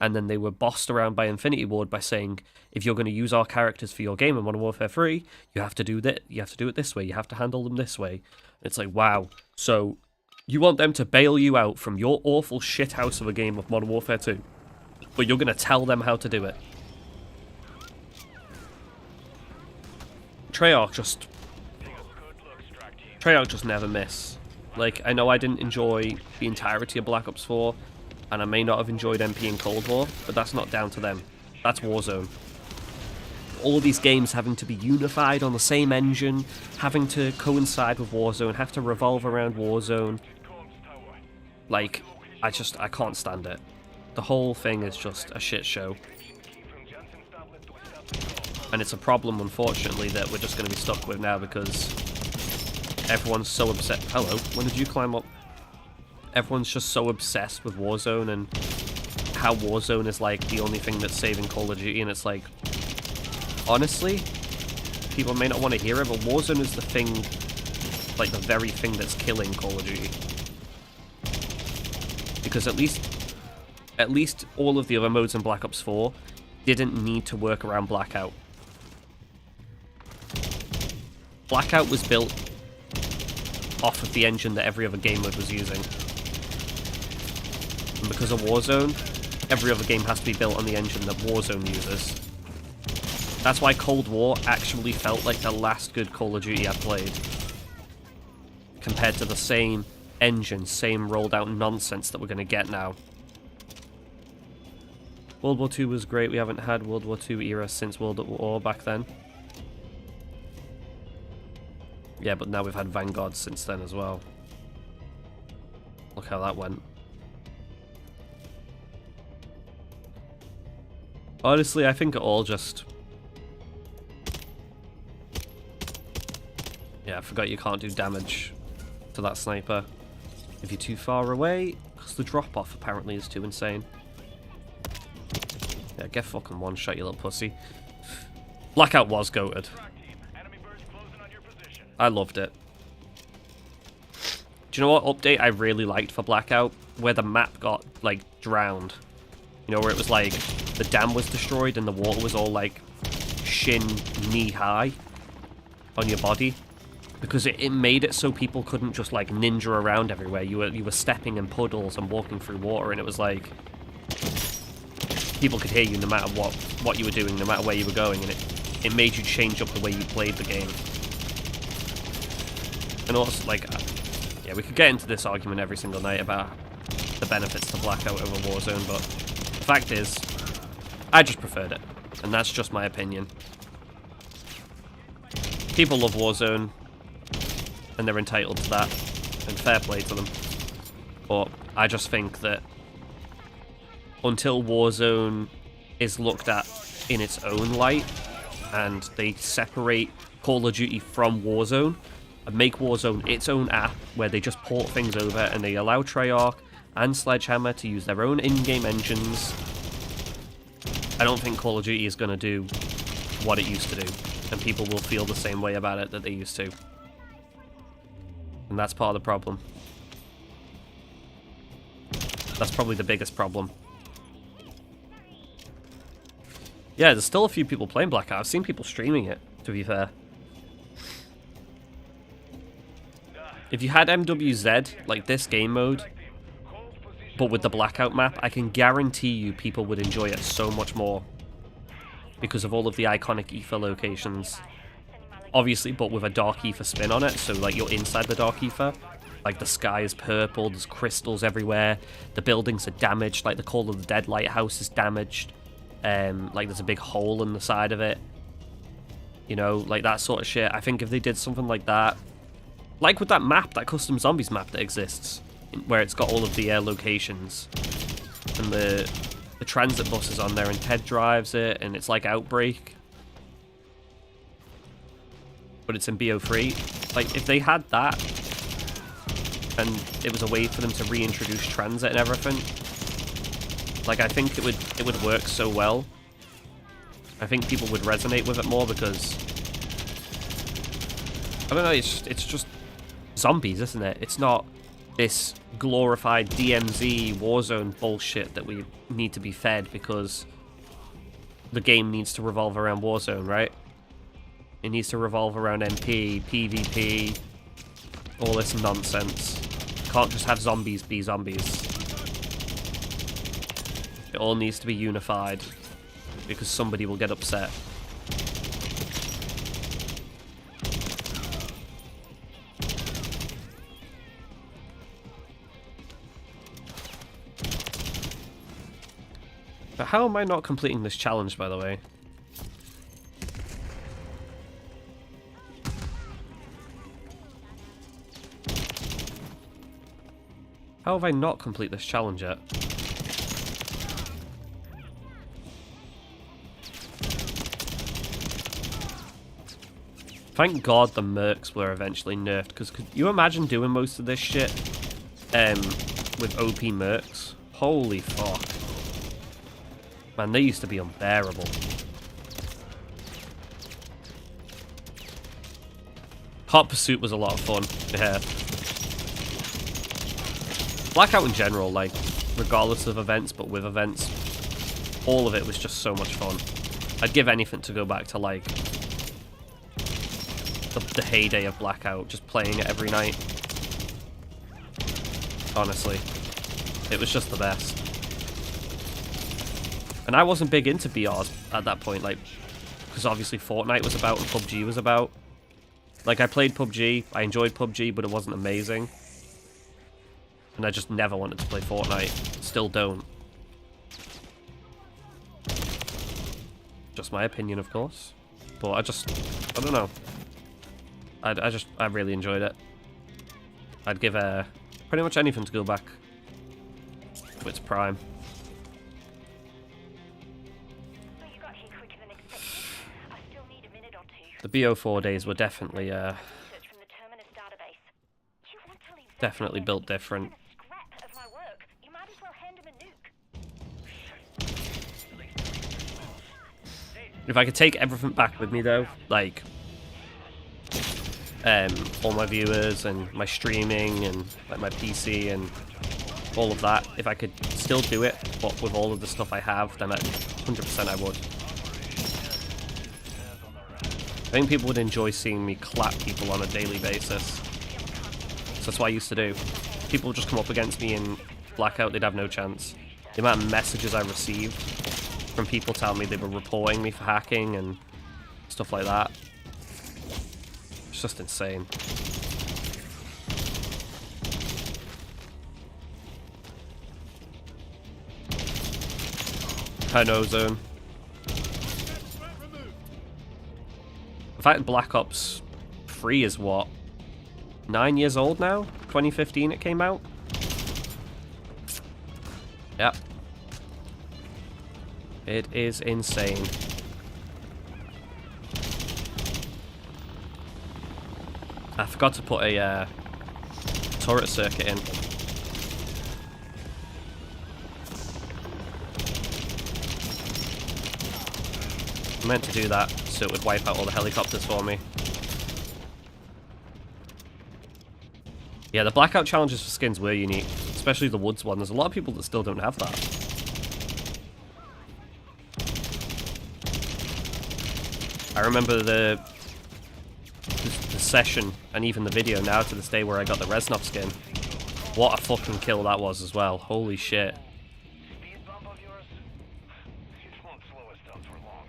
And then they were bossed around by Infinity Ward by saying, if you're going to use our characters for your game in Modern Warfare 3, you have to do that. You have to do it this way. You have to handle them this way. And it's like, wow. So you want them to bail you out from your awful shithouse of a game of Modern Warfare 2, but you're going to tell them how to do it. Treyarch just never miss. Like, I know I didn't enjoy the entirety of Black Ops 4, and I may not have enjoyed MP and Cold War, but that's not down to them. That's Warzone. All of these games having to be unified on the same engine, having to coincide with Warzone, have to revolve around Warzone. Like, I can't stand it. The whole thing is just a shit show. And it's a problem, unfortunately, that we're just going to be stuck with now because everyone's so upset. Hello, when did you climb up? Everyone's just so obsessed with Warzone and how Warzone is like the only thing that's saving Call of Duty, and it's like, honestly, people may not want to hear it, but Warzone is the thing, like the very thing that's killing Call of Duty. Because at least all of the other modes in Black Ops 4 didn't need to work around Blackout. Blackout was built off of the engine that every other game mode was using. And because of Warzone, every other game has to be built on the engine that Warzone uses. That's why Cold War actually felt like the last good Call of Duty I played. Compared to the same engine, same rolled out nonsense that we're going to get now. World War II was great. We haven't had World War II era since World War back then. Yeah, but now we've had Vanguard since then as well. Look how that went. Honestly, I think it all just... Yeah, I forgot you can't do damage to that sniper if you're too far away, because the drop-off apparently is too insane. Yeah, get fucking one shot, you little pussy. Blackout was goated. I loved it. Do you know what update I really liked for Blackout? Where the map got, like, drowned. You know, where it was like, the dam was destroyed and the water was all, like, shin, knee-high on your body. Because it made it so people couldn't just, like, ninja around everywhere. You were stepping in puddles and walking through water, and it was like... people could hear you no matter what you were doing, no matter where you were going, and it made you change up the way you played the game. And also, like... yeah, we could get into this argument every single night about the benefits to Blackout over Warzone, but the fact is, I just preferred it. And that's just my opinion. People love Warzone, and they're entitled to that, and fair play to them. But I just think that until Warzone is looked at in its own light, and they separate Call of Duty from Warzone, and make Warzone its own app, where they just port things over, and they allow Treyarch and Sledgehammer to use their own in-game engines, I don't think Call of Duty is going to do what it used to do, and people will feel the same way about it that they used to. And that's part of the problem. That's probably the biggest problem. Yeah, there's still a few people playing Blackout. I've seen people streaming it, to be fair. If you had MWZ, like this game mode, but with the Blackout map, I can guarantee you people would enjoy it so much more. Because of all of the iconic ether locations. Obviously, but with a dark ether spin on it, so like you're inside the dark ether. Like the sky is purple, there's crystals everywhere, the buildings are damaged, like the Call of the Dead lighthouse is damaged. Like there's a big hole in the side of it. You know, like that sort of shit. I think if they did something like that, like with that map, that custom zombies map that exists, where it's got all of the locations, and the transit bus is on there, and Ted drives it, and it's like Outbreak, but it's in BO3. Like, if they had that, and it was a way for them to reintroduce transit and everything, like, I think it would work so well. I think people would resonate with it more because, I don't know, it's just zombies, isn't it? It's not this glorified DMZ Warzone bullshit that we need to be fed because the game needs to revolve around Warzone, right? It needs to revolve around MP, PvP, all this nonsense. Can't just have zombies be zombies. It all needs to be unified because somebody will get upset. But how am I not completing this challenge, by the way? How have I not complete this challenge yet? Thank God the mercs were eventually nerfed, because could you imagine doing most of this shit with OP mercs? Holy fuck. Man, they used to be unbearable. Hot Pursuit was a lot of fun, yeah. Blackout in general, like, regardless of events, but with events, all of it was just so much fun. I'd give anything to go back to, like, the heyday of Blackout, just playing it every night. Honestly. It was just the best. And I wasn't big into BRs at that point, like, because obviously Fortnite was about and PUBG was about. Like, I played PUBG, I enjoyed PUBG, but it wasn't amazing. And I just never wanted to play Fortnite. Still don't. Just my opinion, of course. But I don't know. I really enjoyed it. I'd give pretty much anything to go back to its prime. The BO4 days were definitely definitely built different. If I could take everything back with me though, like all my viewers and my streaming and like my PC and all of that, if I could still do it, but with all of the stuff I have, then 100% I would. I think people would enjoy seeing me clap people on a daily basis. So that's what I used to do. People would just come up against me in Blackout, they'd have no chance. The amount of messages I received from people telling me they were reporting me for hacking and stuff like that. It's just insane. I know, Zone. In fact, Black Ops 3 is what? 9 years old now? 2015 it came out? Yep. It is insane. I forgot to put a turret circuit in. I meant to do that so it would wipe out all the helicopters for me. Yeah, the Blackout challenges for skins were unique, especially the Woods one. There's a lot of people that still don't have that. I remember the session and even the video now to this day where I got the Reznov skin. What a fucking kill that was as well. Holy shit.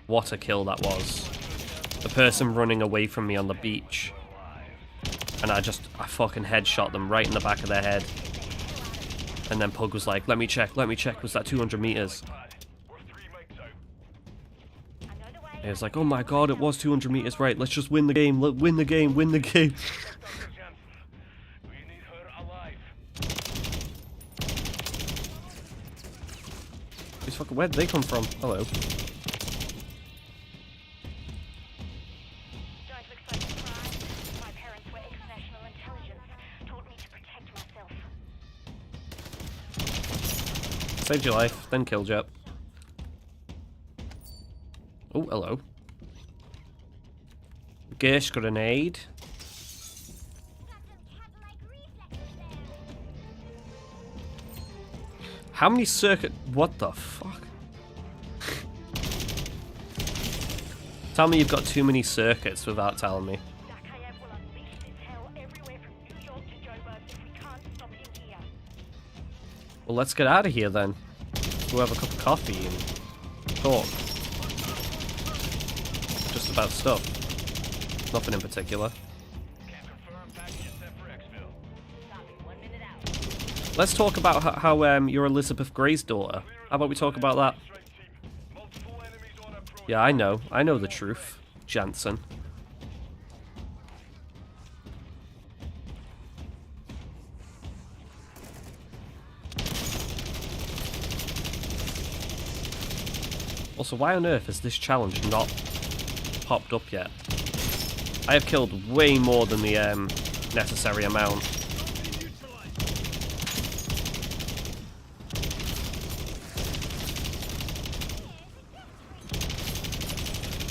What a kill that was. The person running away from me on the beach. And I fucking headshot them right in the back of their head. And then Pug was like, let me check, was that 200 meters? He was like, oh my god, it was 200 meters, right, let's just win the game, win the game, win the game. These fucking, where did they come from? Hello. Saved your life, then killed you. Oh, hello. Gersh grenade. How many circuit? What the fuck? Tell me you've got too many circuits without telling me. Well, let's get out of here then. Go have a cup of coffee and talk. Just about stuff. Nothing in particular. Let's talk about how you're Elizabeth Gray's daughter. How about we talk about that? Yeah, I know the truth, Jansen. Also, why on earth has this challenge not popped up yet? I have killed way more than the necessary amount.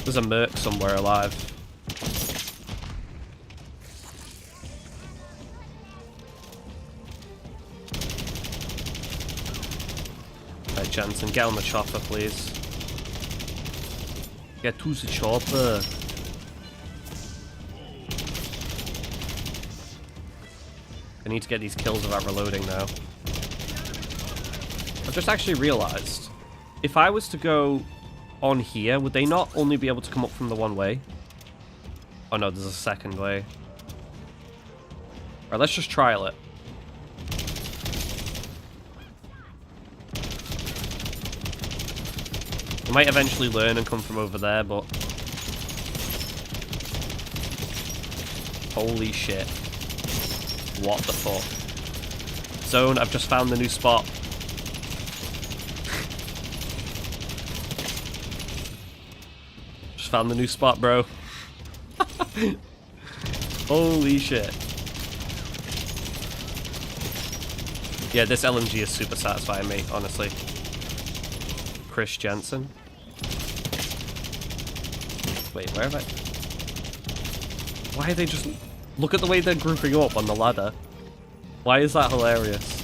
There's a merc somewhere alive. Right, Jansen, get on the chopper, please. Get to the chopper. I need to get these kills without reloading now. I've just actually realized, if I was to go on here, would they not only be able to come up from the one way? Oh no, there's a second way. Alright, let's just trial it. I might eventually learn and come from over there, but... Holy shit. What the fuck? Zone, I've just found the new spot. Just found the new spot, bro. Holy shit. Yeah, this LMG is super satisfying me, honestly. Chris Jensen. Wait, where have I... Why are they just... Look at the way they're grouping up on the ladder. Why is that hilarious?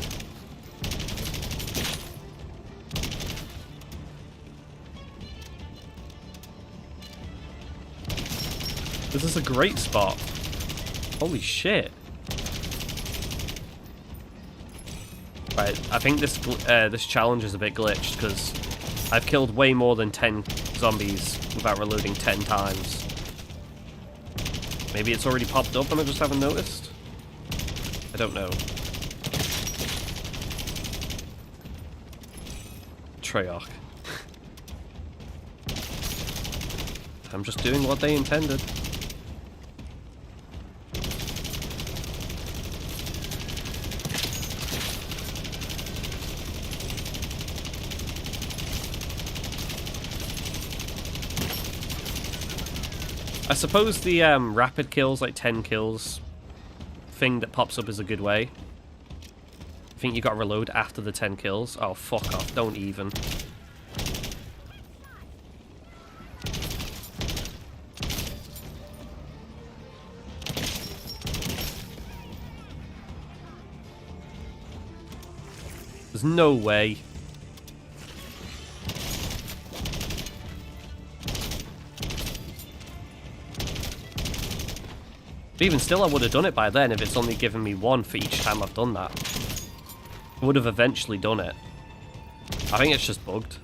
This is a great spot. Holy shit. Right, I think this this challenge is a bit glitched because I've killed way more than 10 zombies without reloading 10 times. Maybe it's already popped up and I just haven't noticed? I don't know. Treyarch. I'm just doing what they intended. I suppose the rapid kills, like 10 kills thing that pops up is a good way. I think you got to reload after the 10 kills. Oh, fuck off. Don't even. There's no way. But even still, I would have done it by then if it's only given me one for each time I've done that. I would have eventually done it. I think it's just bugged.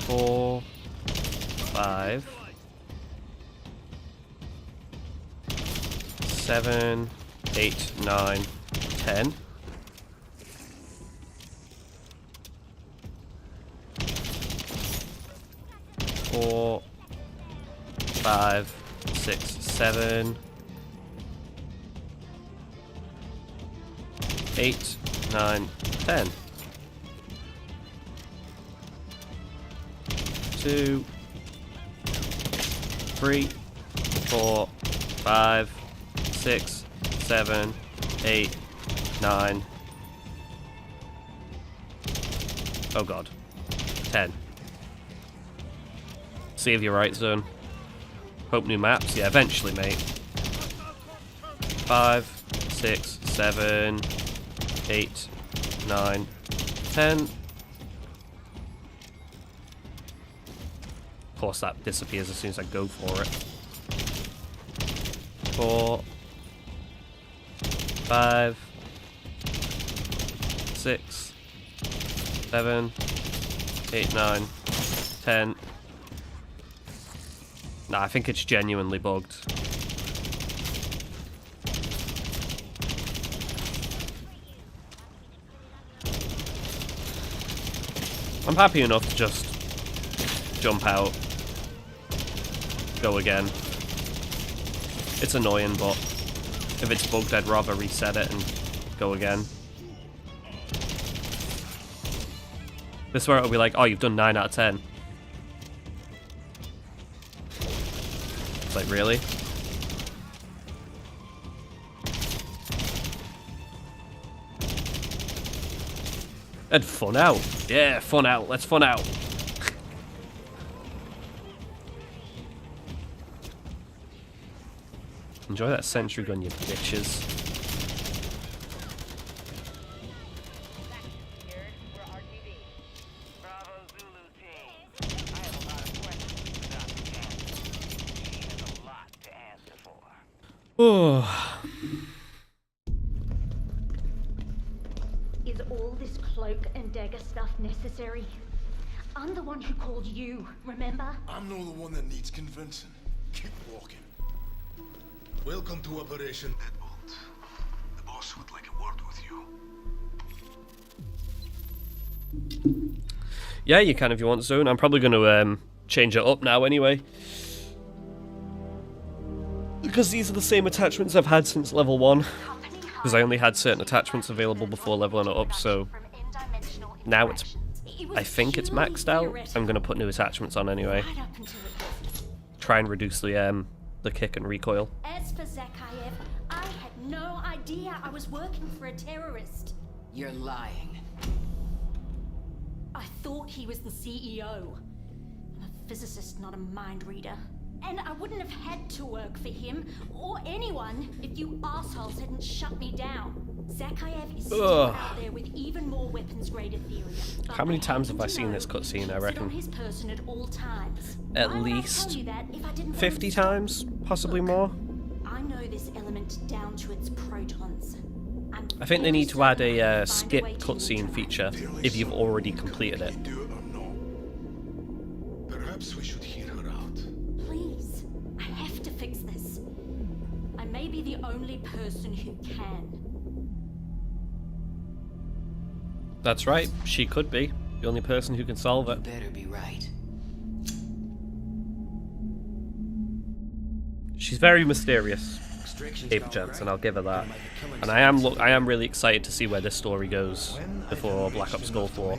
Four, 5, 7, 8, 9, 10. Four, 5, 6, 7, 8, 9, 10. 2, 3, 4, 5, 6, 7, 8, 9. Oh god. 10. See if you're right, zone. Hope new maps. Yeah, eventually, mate. 5, 6, 7, 8, 9, 10. Of course, that disappears as soon as I go for it. 4, 5, 6, 7, 8, 9, 10. Nah, I think it's genuinely bugged. I'm happy enough to just jump out, go again. It's annoying, but if it's bugged, I'd rather reset it and go again. This is where it'll be like, oh, you've done 9 out of 10. It's like, really? And fun out. Yeah, fun out. Let's fun out. Enjoy that sentry gun, you bitches. Oh. Is all this cloak and dagger stuff necessary? I'm the one who called you, remember? I'm not the one that needs convincing. Keep walking. Welcome to Operation Deadbolt. The boss would like a word with you. Yeah, you can if you want, Zone. I'm probably going to change it up now anyway. because these are the same attachments I've had since level 1. Because I only had certain attachments available before leveling it up, so now it's, I think it's maxed out. I'm going to put new attachments on anyway. Try and reduce the kick and recoil. As for Zakhaev, I had no idea I was working for a terrorist. You're lying. I thought he was the CEO. I'm a physicist, not a mind reader. And I wouldn't have had to work for him, or anyone, if you assholes hadn't shut me down. Zakhaev is still out there with even more weapons-grade Ethereum. How many times have I seen this cutscene, I reckon? His person at all times. At least 50 times, possibly more. I know this element down to its protons. I think they need to add a skip cutscene feature if you've already completed it. Do it or no. Perhaps we should hear her out. Please, I have to fix this. I may be the only person who can. That's right, she could be the only person who can solve it. Better be right. She's very mysterious, Ava Jensen, I'll give her that. And I am really excited to see where this story goes before Black Ops Gulf 4.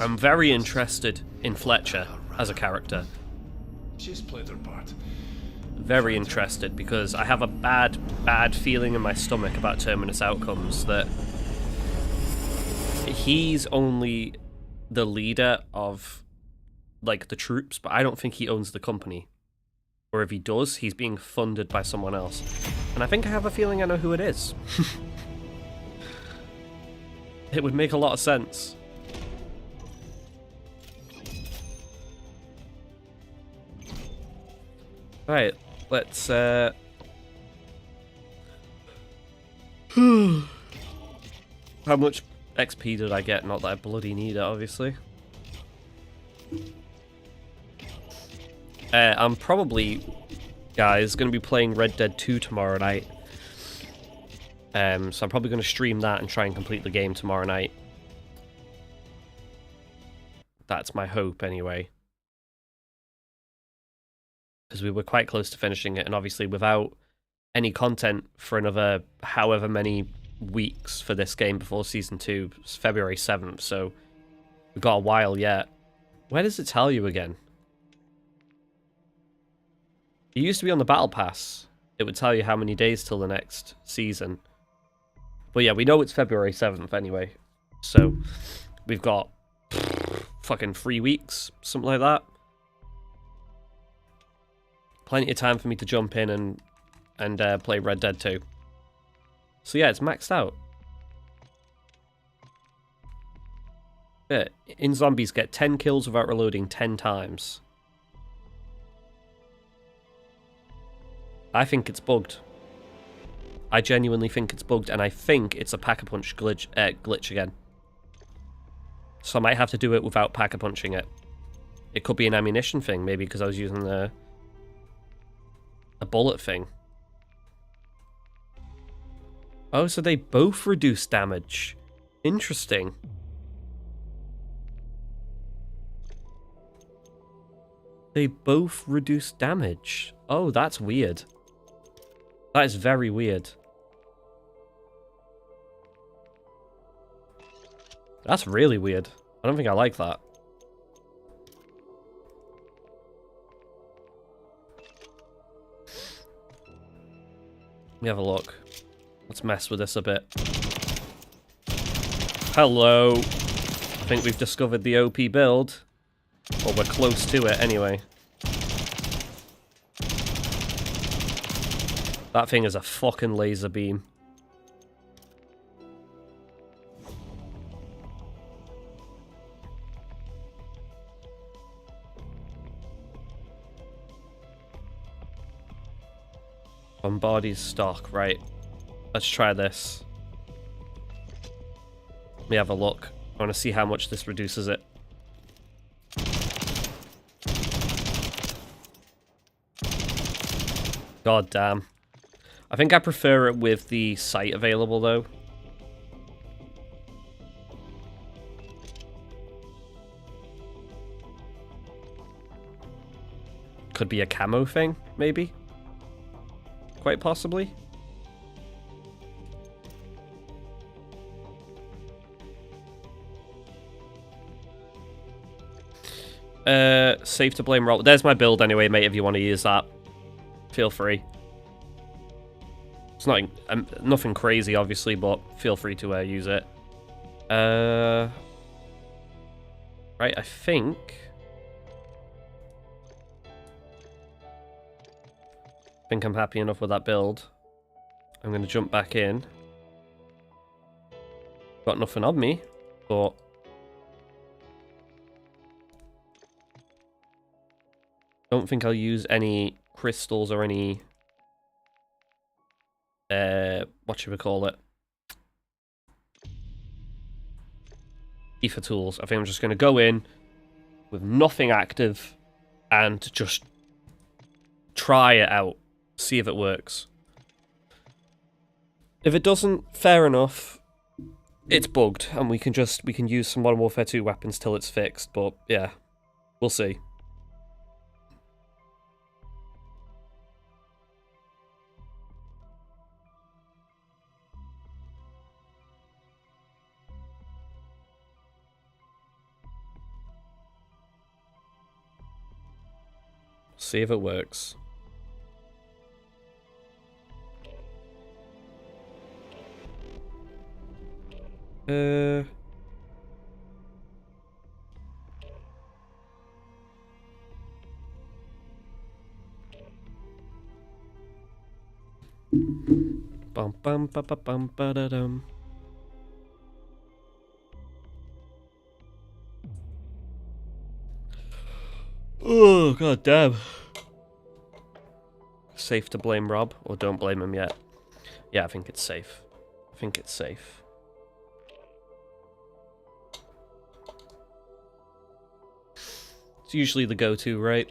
I'm very interested in Fletcher as a character. She's played her part. Very interested, because I have a bad feeling in my stomach about Terminus Outcomes that he's only the leader of, like, the troops, but I don't think he owns the company. Or if he does, he's being funded by someone else. And I think I have a feeling I know who it is. It would make a lot of sense. Right, let's how much XP did I get? Not that I bloody need it, obviously. I'm probably, guys, going to be playing Red Dead 2 tomorrow night. So I'm probably going to stream that and try and complete the game tomorrow night. That's my hope, anyway. Because we were quite close to finishing it, and obviously without any content for another however many weeks for this game before Season 2, it's February 7th, so we've got a while yet. Where does it tell you again? It used to be on the Battle Pass. It would tell you how many days till the next season. But yeah, we know it's February 7th anyway. So, we've got fucking 3 weeks, something like that. Plenty of time for me to jump in and play Red Dead 2. So yeah, it's maxed out. Yeah, in Zombies, get 10 kills without reloading 10 times. I think it's bugged. I genuinely think it's bugged, and I think it's a Pack-a-Punch glitch again. So I might have to do it without Pack-a-Punching it. It could be an ammunition thing, maybe because I was using a bullet thing. Oh, so they both reduce damage. Interesting. They both reduce damage. Oh, that's weird. That is very weird. That's really weird. I don't think I like that. Let me have a look. Let's mess with this a bit. Hello. I think we've discovered the OP build. Or we're close to it anyway. That thing is a fucking laser beam. Bombardi's stock, right. Let's try this. Let me have a look. I want to see how much this reduces it. God damn. I think I prefer it with the sight available, though. Could be a camo thing, maybe? Quite possibly. Safe to blame roll. There's my build anyway, mate, if you want to use that. Feel free. It's not nothing crazy, obviously, but feel free to use it. Right, I think I'm happy enough with that build. I'm going to jump back in. Got nothing on me, but don't think I'll use any crystals or any what should we call it? Ether tools. I think I'm just going to go in with nothing active and just try it out. See if it works. If it doesn't, fair enough. It's bugged, and we can use some Modern Warfare 2 weapons till it's fixed. But yeah, we'll see. See if it works. Bum bum ba ba bum ba da dum. Oh, god damn. Safe to blame Rob, or don't blame him yet? Yeah, I think it's safe. I think it's safe. It's usually the go-to, right?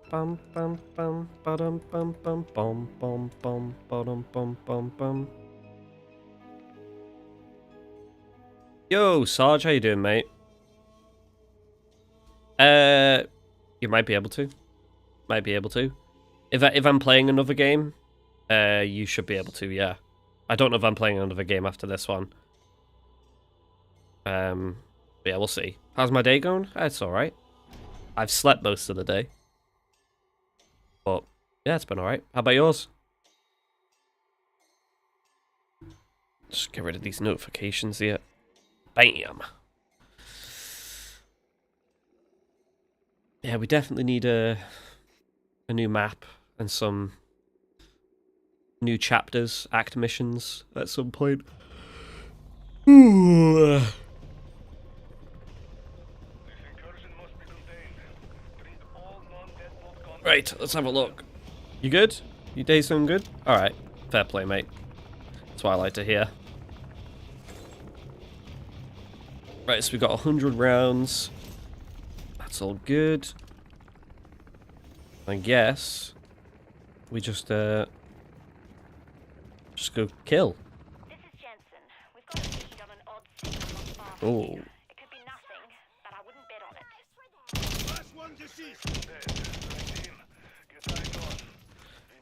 Bum bum bum ba-dum bum bum bum bum bum ba-dum bum bum bum. Yo, Sarge, how you doing, mate? You might be able to. Might be able to. If I'm playing another game, you should be able to, yeah. I don't know if I'm playing another game after this one. But yeah, we'll see. How's my day going? It's alright. I've slept most of the day. But, yeah, it's been alright. How about yours? Just get rid of these notifications here. Bam! Yeah, we definitely need a new map and some new chapters, act missions at some point. Ooh. Right, let's have a look. You good? Your day sound good? Alright, fair play, mate. That's what I like to hear. Right, so we got 100 rounds. That's all good. I guess we just go kill. This is Jensen. We've got a lead on an odd signal not far from Oh. here. It could be nothing, but I wouldn't bet on it. Last one deceased.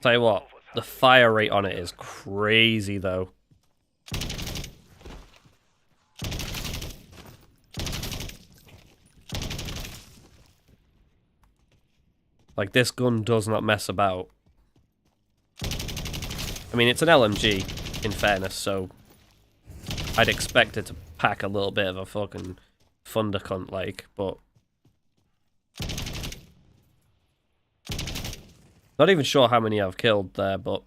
Tell you what, the fire rate on it is crazy though. Like, this gun does not mess about. I mean, it's an LMG, in fairness, so I'd expect it to pack a little bit of a fucking thunder cunt, like, but not even sure how many I've killed there, but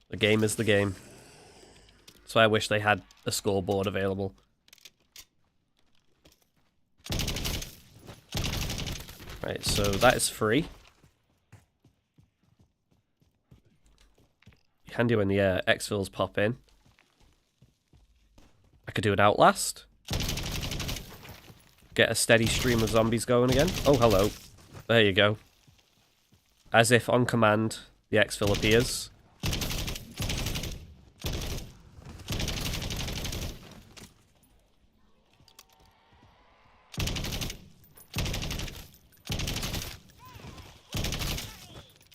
the game is the game. So I wish they had a scoreboard available. Right, so that is free. Handy when the exfils pop in. I could do an Outlast. Get a steady stream of zombies going again. Oh, hello. There you go. As if on command, the exfil appears.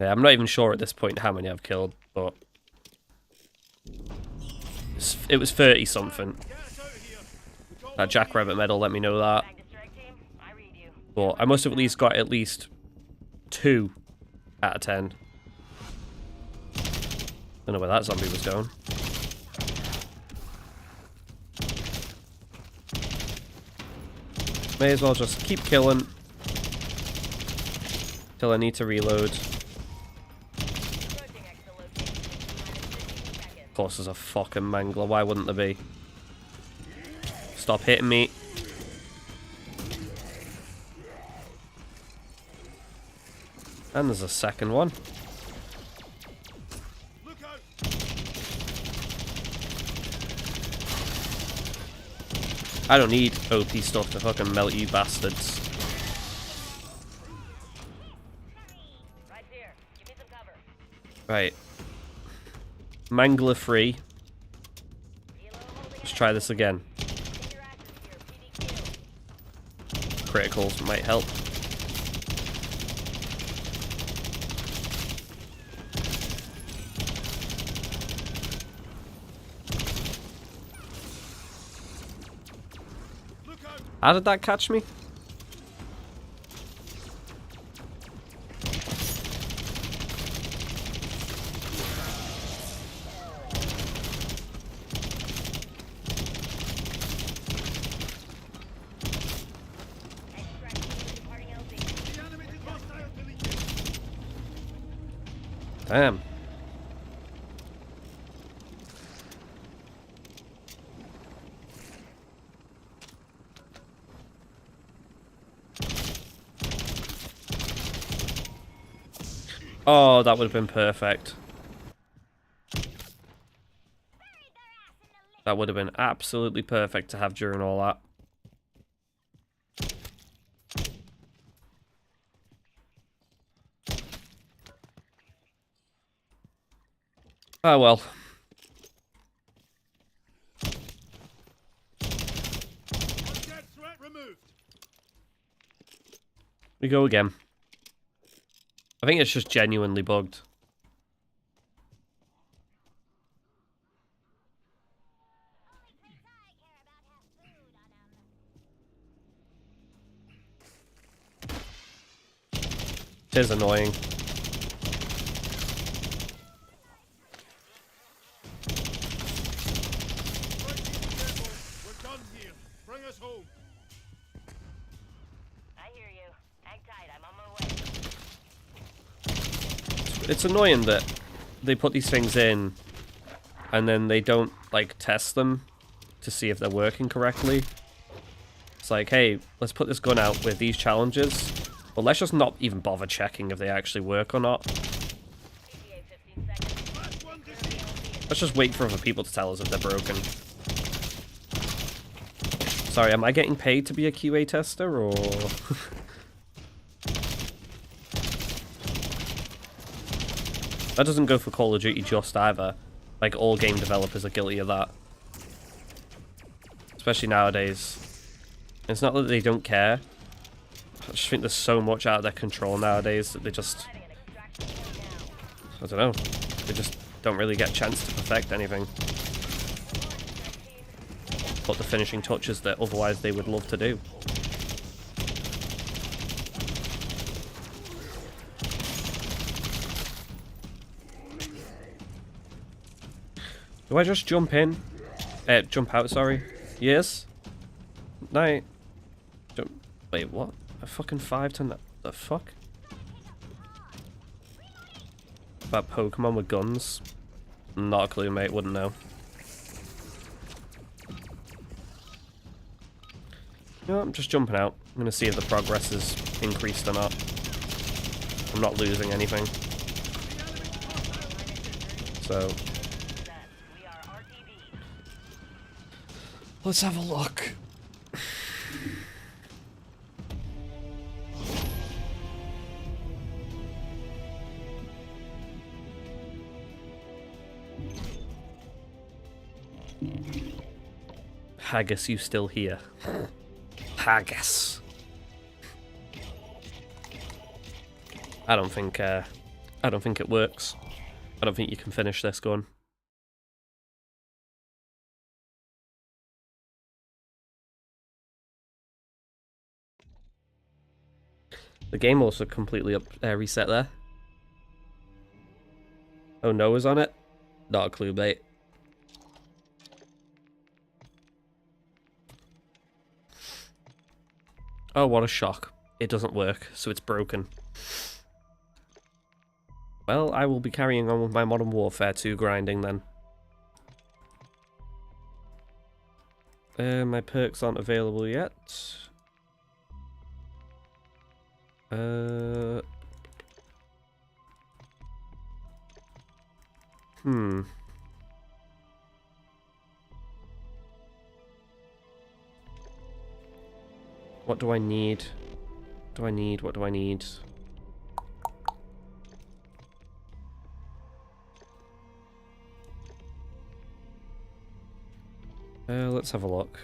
Yeah, I'm not even sure at this point how many I've killed, but it was 30 something. That Jackrabbit medal let me know that. But I must have at least got at least 2 out of 10. Don't know where that zombie was going. May as well just keep killing till I need to reload. Of course there's a fucking mangler, why wouldn't there be? Stop hitting me. And there's a second one. I don't need OP stuff to fucking melt you bastards. Right. Mangler free. Let's try this again. Criticals might help. How did that catch me? Damn. Oh, that would have been perfect. That would have been absolutely perfect to have during all that. Oh well. We go again. I think it's just genuinely bugged. It is annoying. We're done here. Bring us home. I hear you. Hang tight, I'm on my way. It's annoying that they put these things in and then they don't, like, test them to see if they're working correctly. It's like, hey, let's put this gun out with these challenges, but let's just not even bother checking if they actually work or not. Let's just wait for other people to tell us if they're broken. Sorry, am I getting paid to be a QA tester, or...? That doesn't go for Call of Duty just either. Like, all game developers are guilty of that. Especially nowadays. It's not that they don't care. I just think there's so much out of their control nowadays that they just... I don't know. They just don't really get a chance to perfect anything. Put the finishing touches that otherwise they would love to do. Do I just jump in? Jump out, sorry. Yes? Night. Jump. Wait, what? A fucking 5-10? The fuck? About Pokemon with guns? Not a clue, mate. Wouldn't know. You know, I'm just jumping out. I'm gonna see if the progress is increased or not. I'm not losing anything. So... let's have a look. Haggis, you still here? Haggis. I don't think I don't think it works. I don't think you can finish this gun. The game also completely reset there. Oh, Noah's on it? Not a clue, mate. Oh, what a shock. It doesn't work, so it's broken. Well, I will be carrying on with my Modern Warfare 2 grinding then. My perks aren't available yet. What do I need? What do I need? Let's have a look.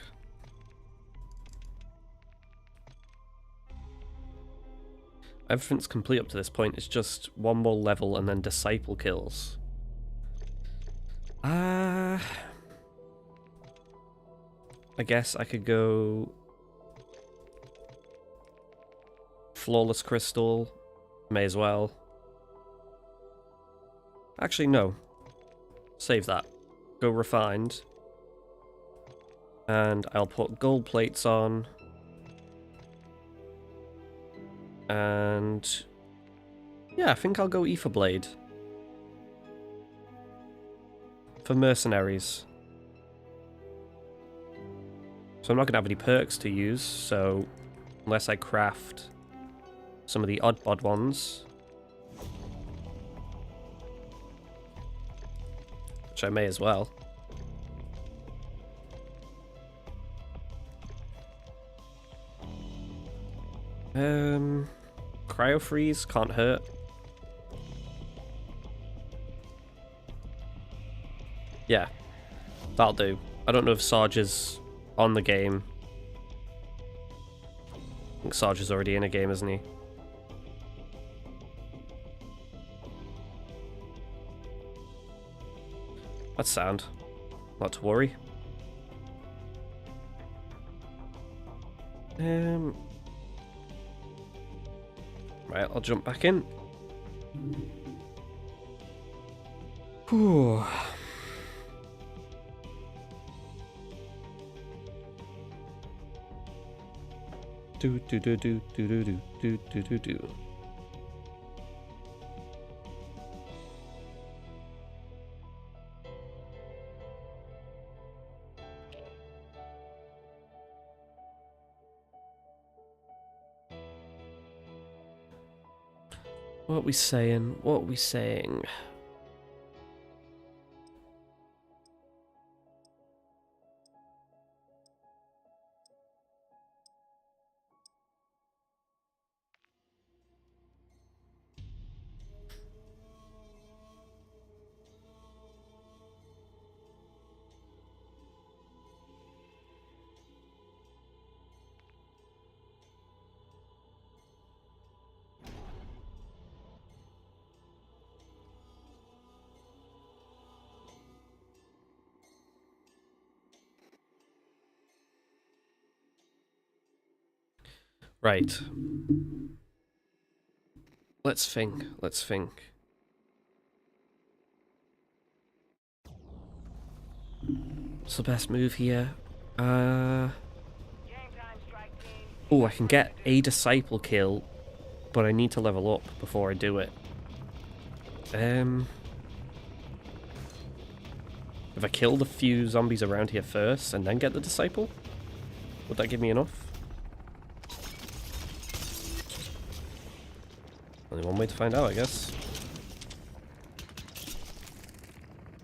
Everything's complete up to this point. It's just one more level and then disciple kills. I guess I could go Flawless Crystal. May as well. Actually, no. Save that. Go Refined. And I'll put gold plates on. And yeah, I think I'll go Ether Blade. For mercenaries. So I'm not going to have any perks to use, so unless I craft some of the odd bod ones. Which I may as well. Cryo Freeze can't hurt. Yeah, that'll do. I don't know if Sarge is on the game. I think Sarge is already in a game, isn't he? That's sound. Not to worry. Right, I'll jump back in. Whew. Do do do do do do do do do do do. What are we saying? What are we saying? Right. Let's think. Let's think. What's the best move here? Oh, I can get a disciple kill, but I need to level up before I do it. If I kill the few zombies around here first and then get the disciple, would that give me enough? Only one way to find out, I guess.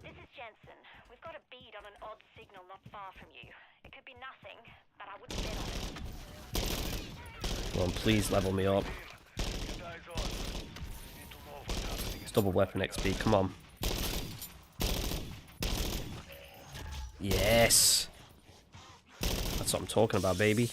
This is Jensen. We've got a bead on an odd signal not far from you. It could be nothing, but I wouldn't bet on it. Come on, please level me up. It's double weapon XP, come on. Yes! That's what I'm talking about, baby.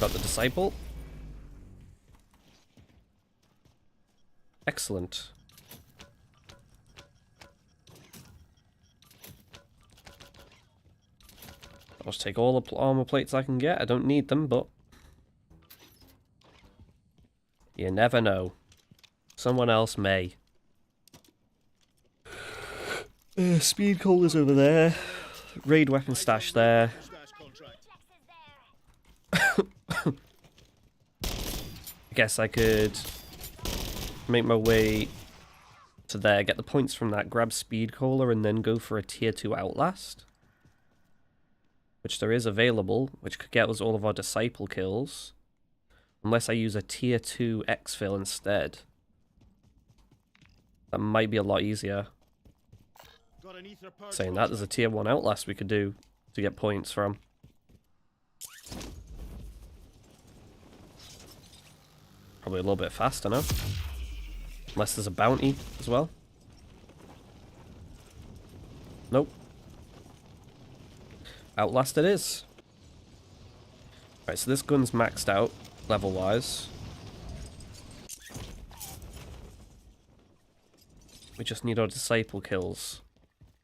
Got the disciple. Excellent. I'll just take all the armor plates I can get. I don't need them, but you never know. Someone else may. Speed coolers over there. Raid weapon stash there. I guess I could make my way to there, get the points from that, grab speed cola, and then go for a tier 2 outlast. Which there is available, which could get us all of our disciple kills. Unless I use a tier 2 exfil instead. That might be a lot easier. Saying that, there's a tier 1 outlast we could do to get points from. Probably a little bit faster now. Unless there's a bounty as well. Nope. Outlast it is. Right, so this gun's maxed out, level-wise. We just need our disciple kills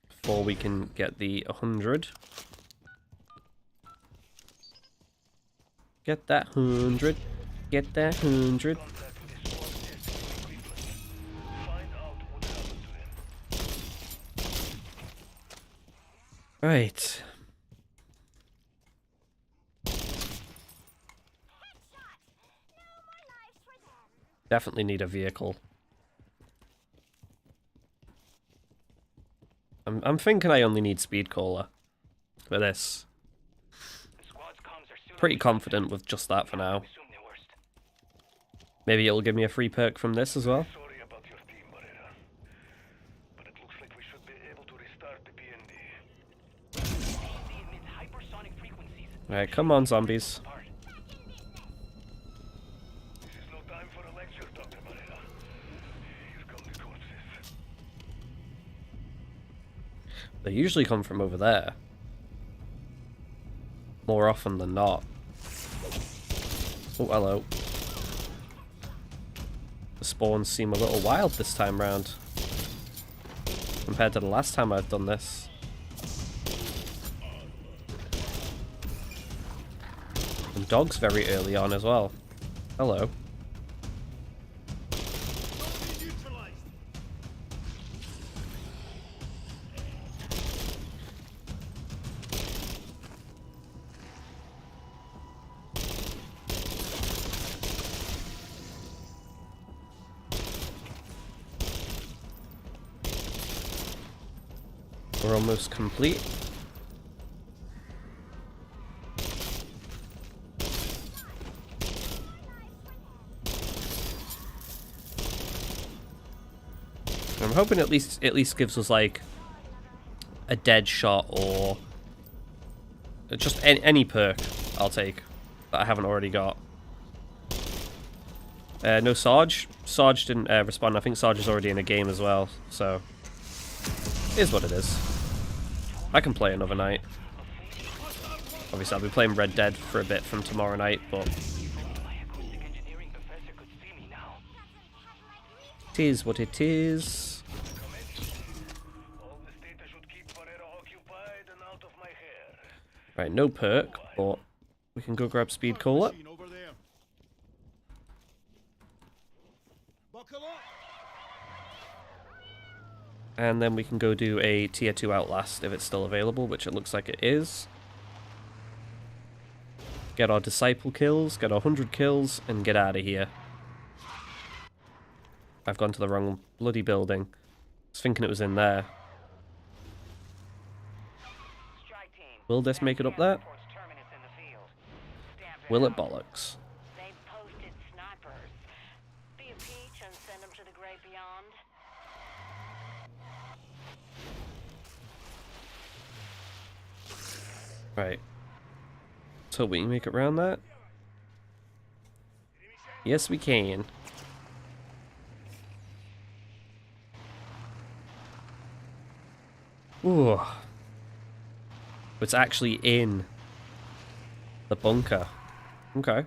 before we can get the 100. Get that 100. Get that 100. Right. Definitely need a vehicle. I'm thinking I only need speed cola for this. Pretty confident with just that for now. Maybe it'll give me a free perk from this as well. Alright, come on, zombies. They usually come from over there. More often than not. Oh, hello. The spawns seem a little wild this time round. Compared to the last time I've done this. And dogs very early on as well. Hello. We're almost complete. I'm hoping at least gives us like a dead shot or just any perk I'll take that I haven't already got. No Sarge. Sarge didn't respond. I think Sarge is already in a game as well, so it is what it is. I can play another night. Obviously, I'll be playing Red Dead for a bit from tomorrow night, but it is what it is. Right, no perk, but we can go grab speed cola. And then we can go do a tier 2 outlast if it's still available, which it looks like it is. Get our disciple kills, get our 100 kills, and get out of here. I've gone to the wrong bloody building. I was thinking it was in there. Will this make it up there? Will it bollocks? They've posted snipers. Be a peach and send them to the great beyond. Right. So we can make it around that? Yes, we can. Ooh. It's actually in the bunker. Okay.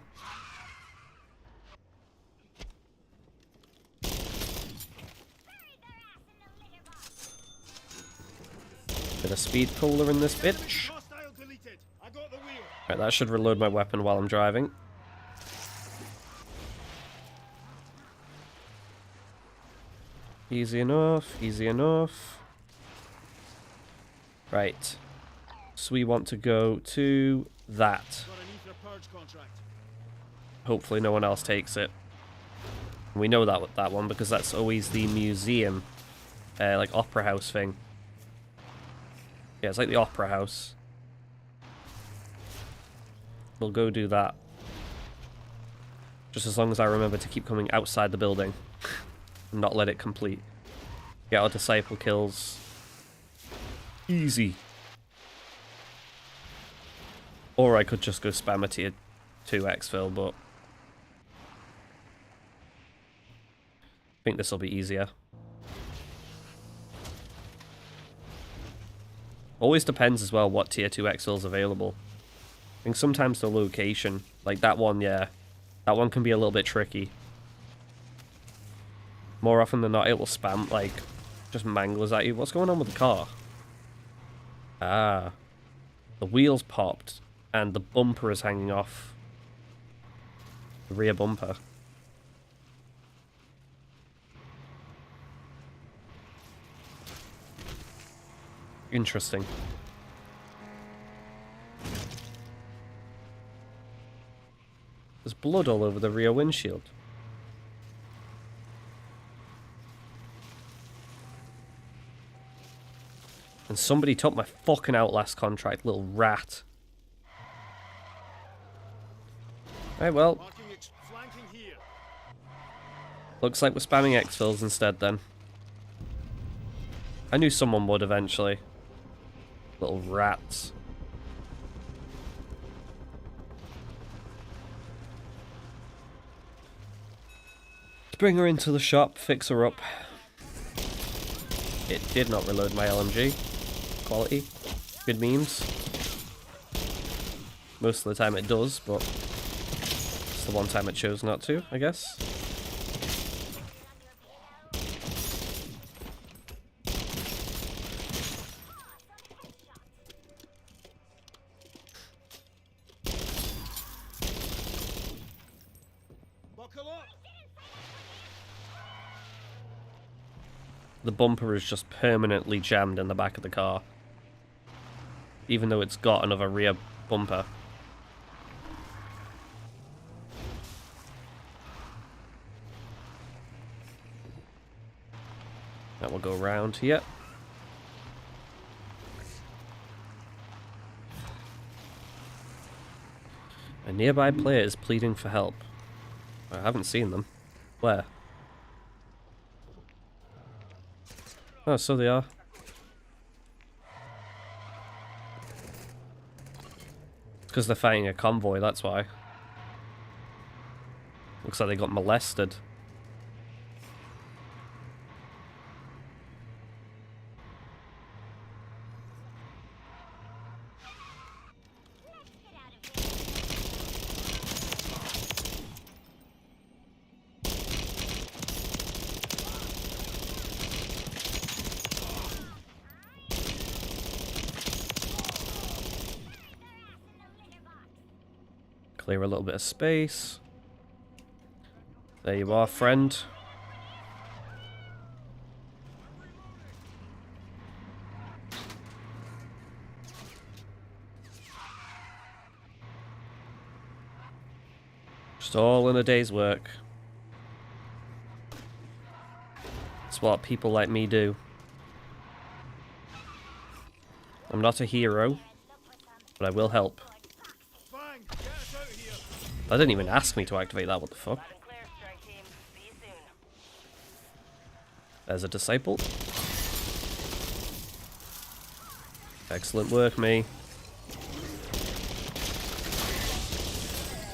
Bit of speed cooler in this bitch. Right, that should reload my weapon while I'm driving. Easy enough, easy enough. Right. So we want to go to that. Hopefully no one else takes it. We know that one because that's always the museum, like opera house thing. Yeah, it's like the opera house. We'll go do that. Just as long as I remember to keep coming outside the building. And not let it complete. Get our disciple kills. Easy. Or I could just go spam a tier 2 exfil, but I think this will be easier. Always depends as well what tier 2 exfil is available. I think sometimes the location, like that one, yeah, that one can be a little bit tricky. More often than not, it will spam, like, just manglers at you. What's going on with the car? Ah. The wheels popped, and the bumper is hanging off. The rear bumper. Interesting. There's blood all over the rear windshield. And somebody took my fucking Outlast contract, little rat. Alright, well. Looks like we're spamming exfils instead then. I knew someone would eventually. Little rats. Let's bring her into the shop, fix her up. It did not reload my LMG. Quality. Good memes. Most of the time it does, but it's the one time it chose not to, I guess. The bumper is just permanently jammed in the back of the car. Even though it's got another rear bumper. That will go around here. A nearby player is pleading for help. I haven't seen them. Where? Oh, so they are. Because they're fighting a convoy, that's why. Looks like they got molested. Clear a little bit of space. There you are, friend. Just all in a day's work. It's what people like me do. I'm not a hero, but I will help. I didn't even ask me to activate that, what the fuck? There's a disciple. Excellent work, me.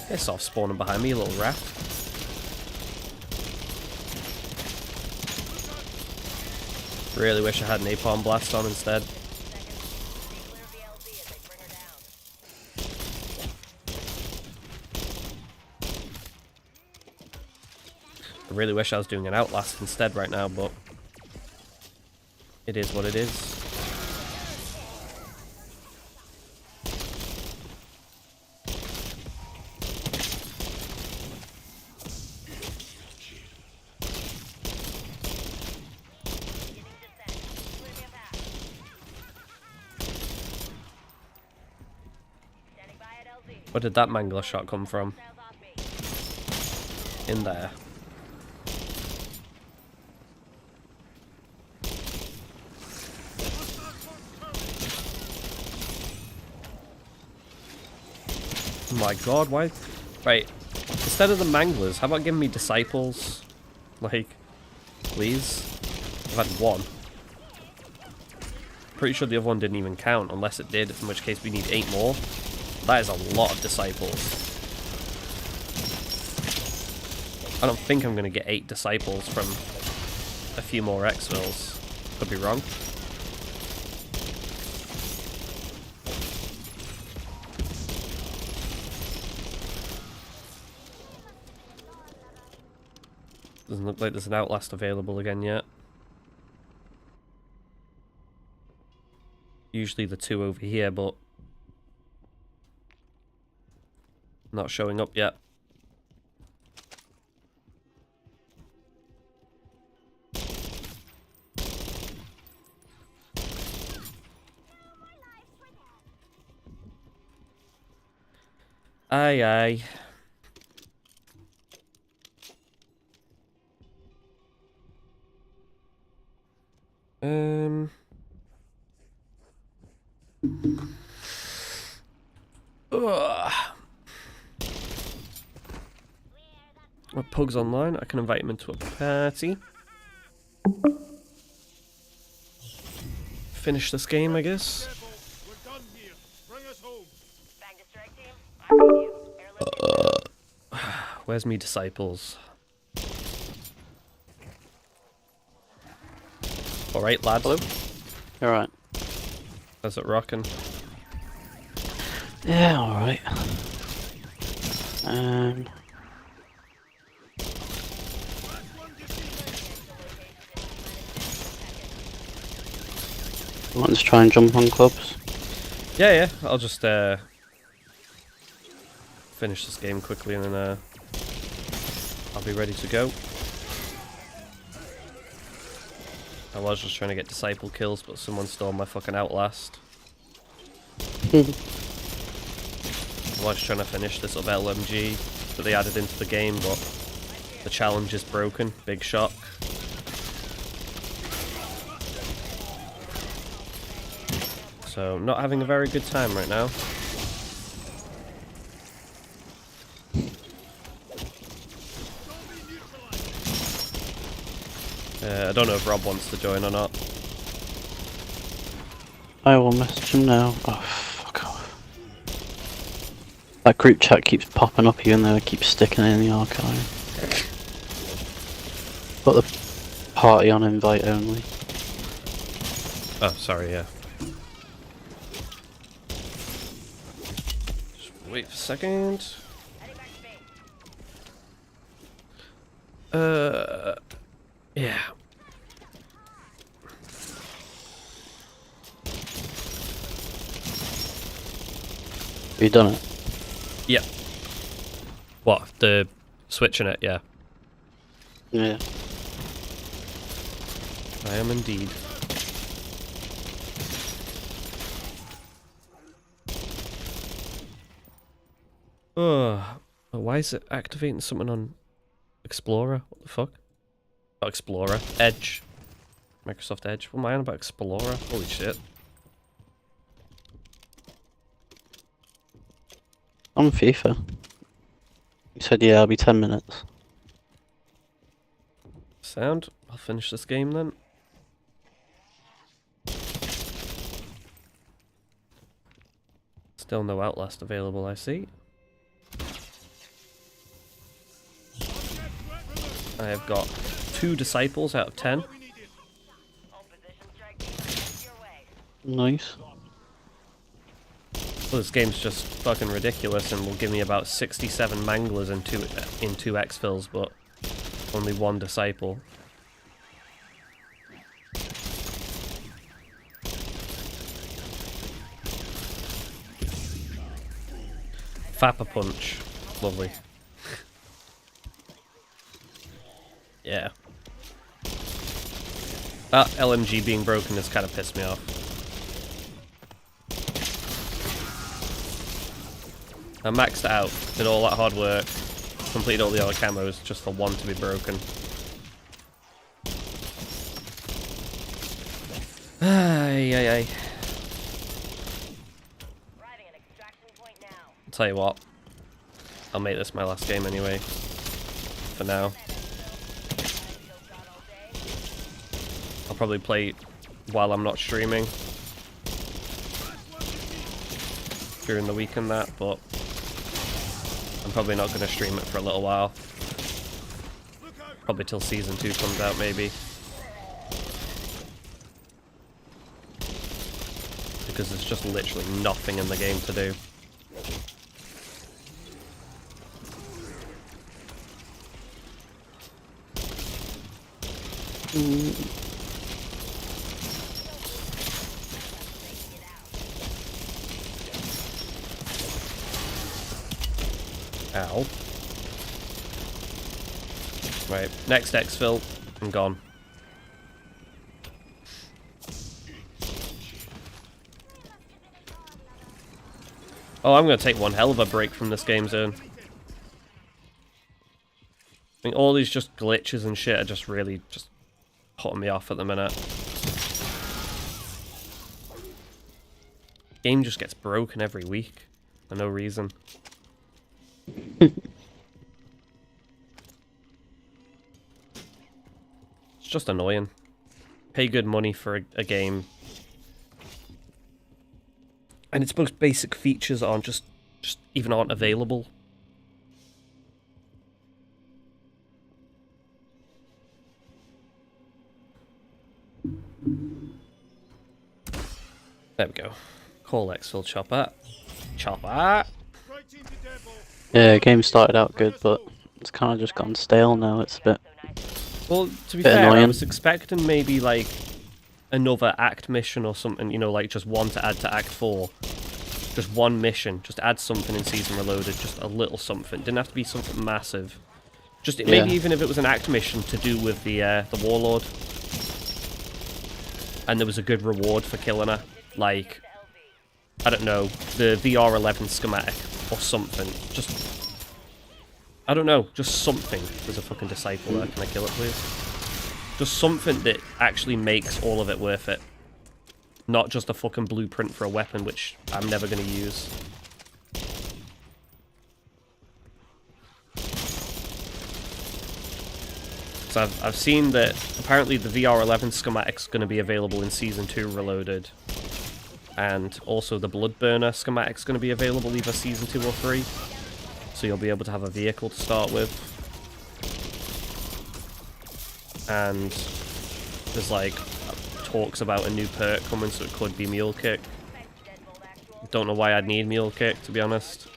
Piss off spawning behind me, you little rat. Really wish I had napalm blast on instead. I really wish I was doing an Outlast instead right now, but it is what it is. Where did that mangler shot come from? In there. Oh my god, why? Right, instead of the manglers, how about giving me disciples? Like, please? I've had one. Pretty sure the other one didn't even count, unless it did, in which case we need 8 more. That is a lot of disciples. I don't think I'm going to get 8 disciples from a few more exfils. Could be wrong. Doesn't look like there's an Outlast available again yet. Usually the 2 over here, but not showing up yet. Aye, aye. Ugh. My pug's online. I can invite him into a party. Finish this game, I guess. We're done here. Bring us home. Back to strike team. I read you. Airlift Where's me disciples? Alright, lad. Hello? Alright. How's it rocking? Yeah, alright. Want to try and jump on clubs? Yeah, I'll just finish this game quickly and then I'll be ready to go. I was just trying to get disciple kills, but someone stole my fucking Outlast. I was trying to finish this up LMG that they added into the game, but the challenge is broken. Big shock. So, not having a very good time right now. I don't know if Rob wants to join or not. I will message him now. Oh, fuck off. That group chat keeps popping up even though I keep sticking it in the archive. Put the party on invite only. Oh, sorry, yeah. Just wait a second. Yeah. Have you done it? Yeah. What? The switching it? Yeah. Yeah. I am indeed. Why is it activating something on Explorer? What the fuck? Not Explorer. Edge. Microsoft Edge. What am I on about Explorer? Holy shit. On FIFA. He said, yeah, I'll be 10 minutes. Sound. I'll finish this game then. Still no Outlast available, I see. I have got 2 disciples out of 10. all position strike team. Your way. Nice. Well, this game's just fucking ridiculous and will give me about 67 manglers in two exfils, but Only one disciple. Fapper punch. Lovely. Yeah. That LMG being broken has kind of pissed me off. I maxed it out, did all that hard work, completed all the other camos just for one to be broken. Ay, ay, ay. I'll tell you what, I'll make this my last game anyway, for now. I'll probably play while I'm not streaming during the week and that, but I'm probably not going to stream it for a little while. Probably till Season 2 comes out, maybe. Because there's just literally nothing in the game to do. Ow. Right, next exfil, I'm gone. Oh, I'm going to take one hell of a break from this game zone. I think all these just glitches and shit are just really just putting me off at the minute. Game just gets broken every week for no reason. It's just annoying. Pay good money for a game, and its most basic features aren't just even aren't available. There we go. Call exfil chopper. Chopper! Yeah, game started out good, but it's kind of just gone stale now. It's a bit. Well, to be bit fair, annoying. I was expecting maybe like another act mission or something, you know, like just one to add to Act 4. Just one mission, just add something in Season Reloaded, just a little something. Didn't have to be something massive. Just maybe even if it was an act mission to do with the Warlord. And there was a good reward for killing her. Like, I don't know, the VR11 schematic or something. Just, I don't know, just something. There's a fucking disciple there, can I kill it please? Just something that actually makes all of it worth it. Not just a fucking blueprint for a weapon, which I'm never going to use. So I've seen that apparently the VR11 schematic's going to be available in Season 2 Reloaded. And also the Bloodburner schematic's going to be available either Season 2 or 3. So you'll be able to have a vehicle to start with. And there's like talks about a new perk coming, so it could be Mule Kick. Don't know why I'd need Mule Kick, to be honest.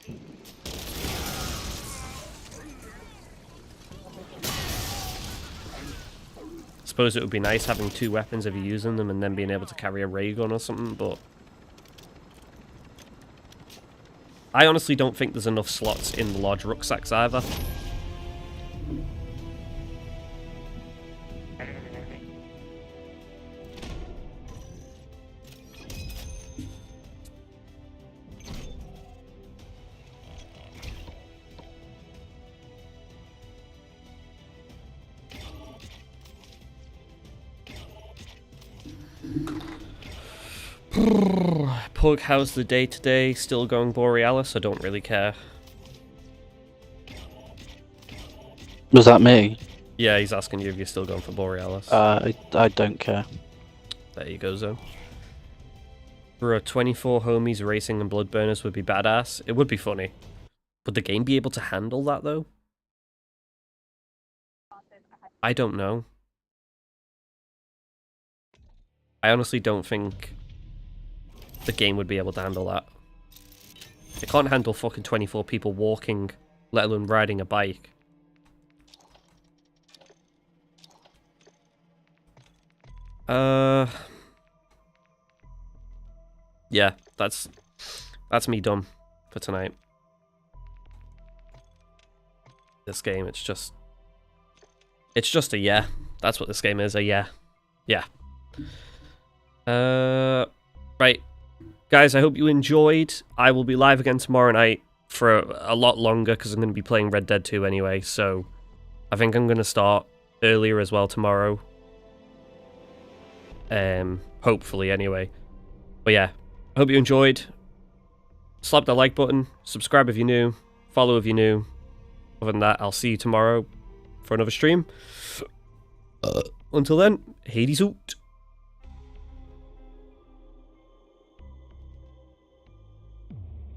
Suppose it would be nice having two weapons if you're using them and then being able to carry a ray gun or something, but I honestly don't think there's enough slots in the large rucksacks either. Pug, how's the day today? Still going Borealis? I don't really care. Was that me? Yeah, he's asking you if you're still going for Borealis. I don't care. There you go, Zone. Bro, 24 homies racing and bloodburners would be badass. It would be funny. Would the game be able to handle that, though? I don't know. I honestly don't think the game would be able to handle that. It can't handle fucking 24 people walking, let alone riding a bike. Yeah, that's me done for tonight. This game, it's just a yeah. That's what this game is, a yeah. Yeah. Right. Guys, I hope you enjoyed. I will be live again tomorrow night for a lot longer because I'm going to be playing Red Dead 2 anyway, so I think I'm going to start earlier as well tomorrow. Hopefully anyway. But yeah, I hope you enjoyed. Slap the like button, subscribe if you're new, follow if you're new. Other than that, I'll see you tomorrow for another stream. Until then, Hades out.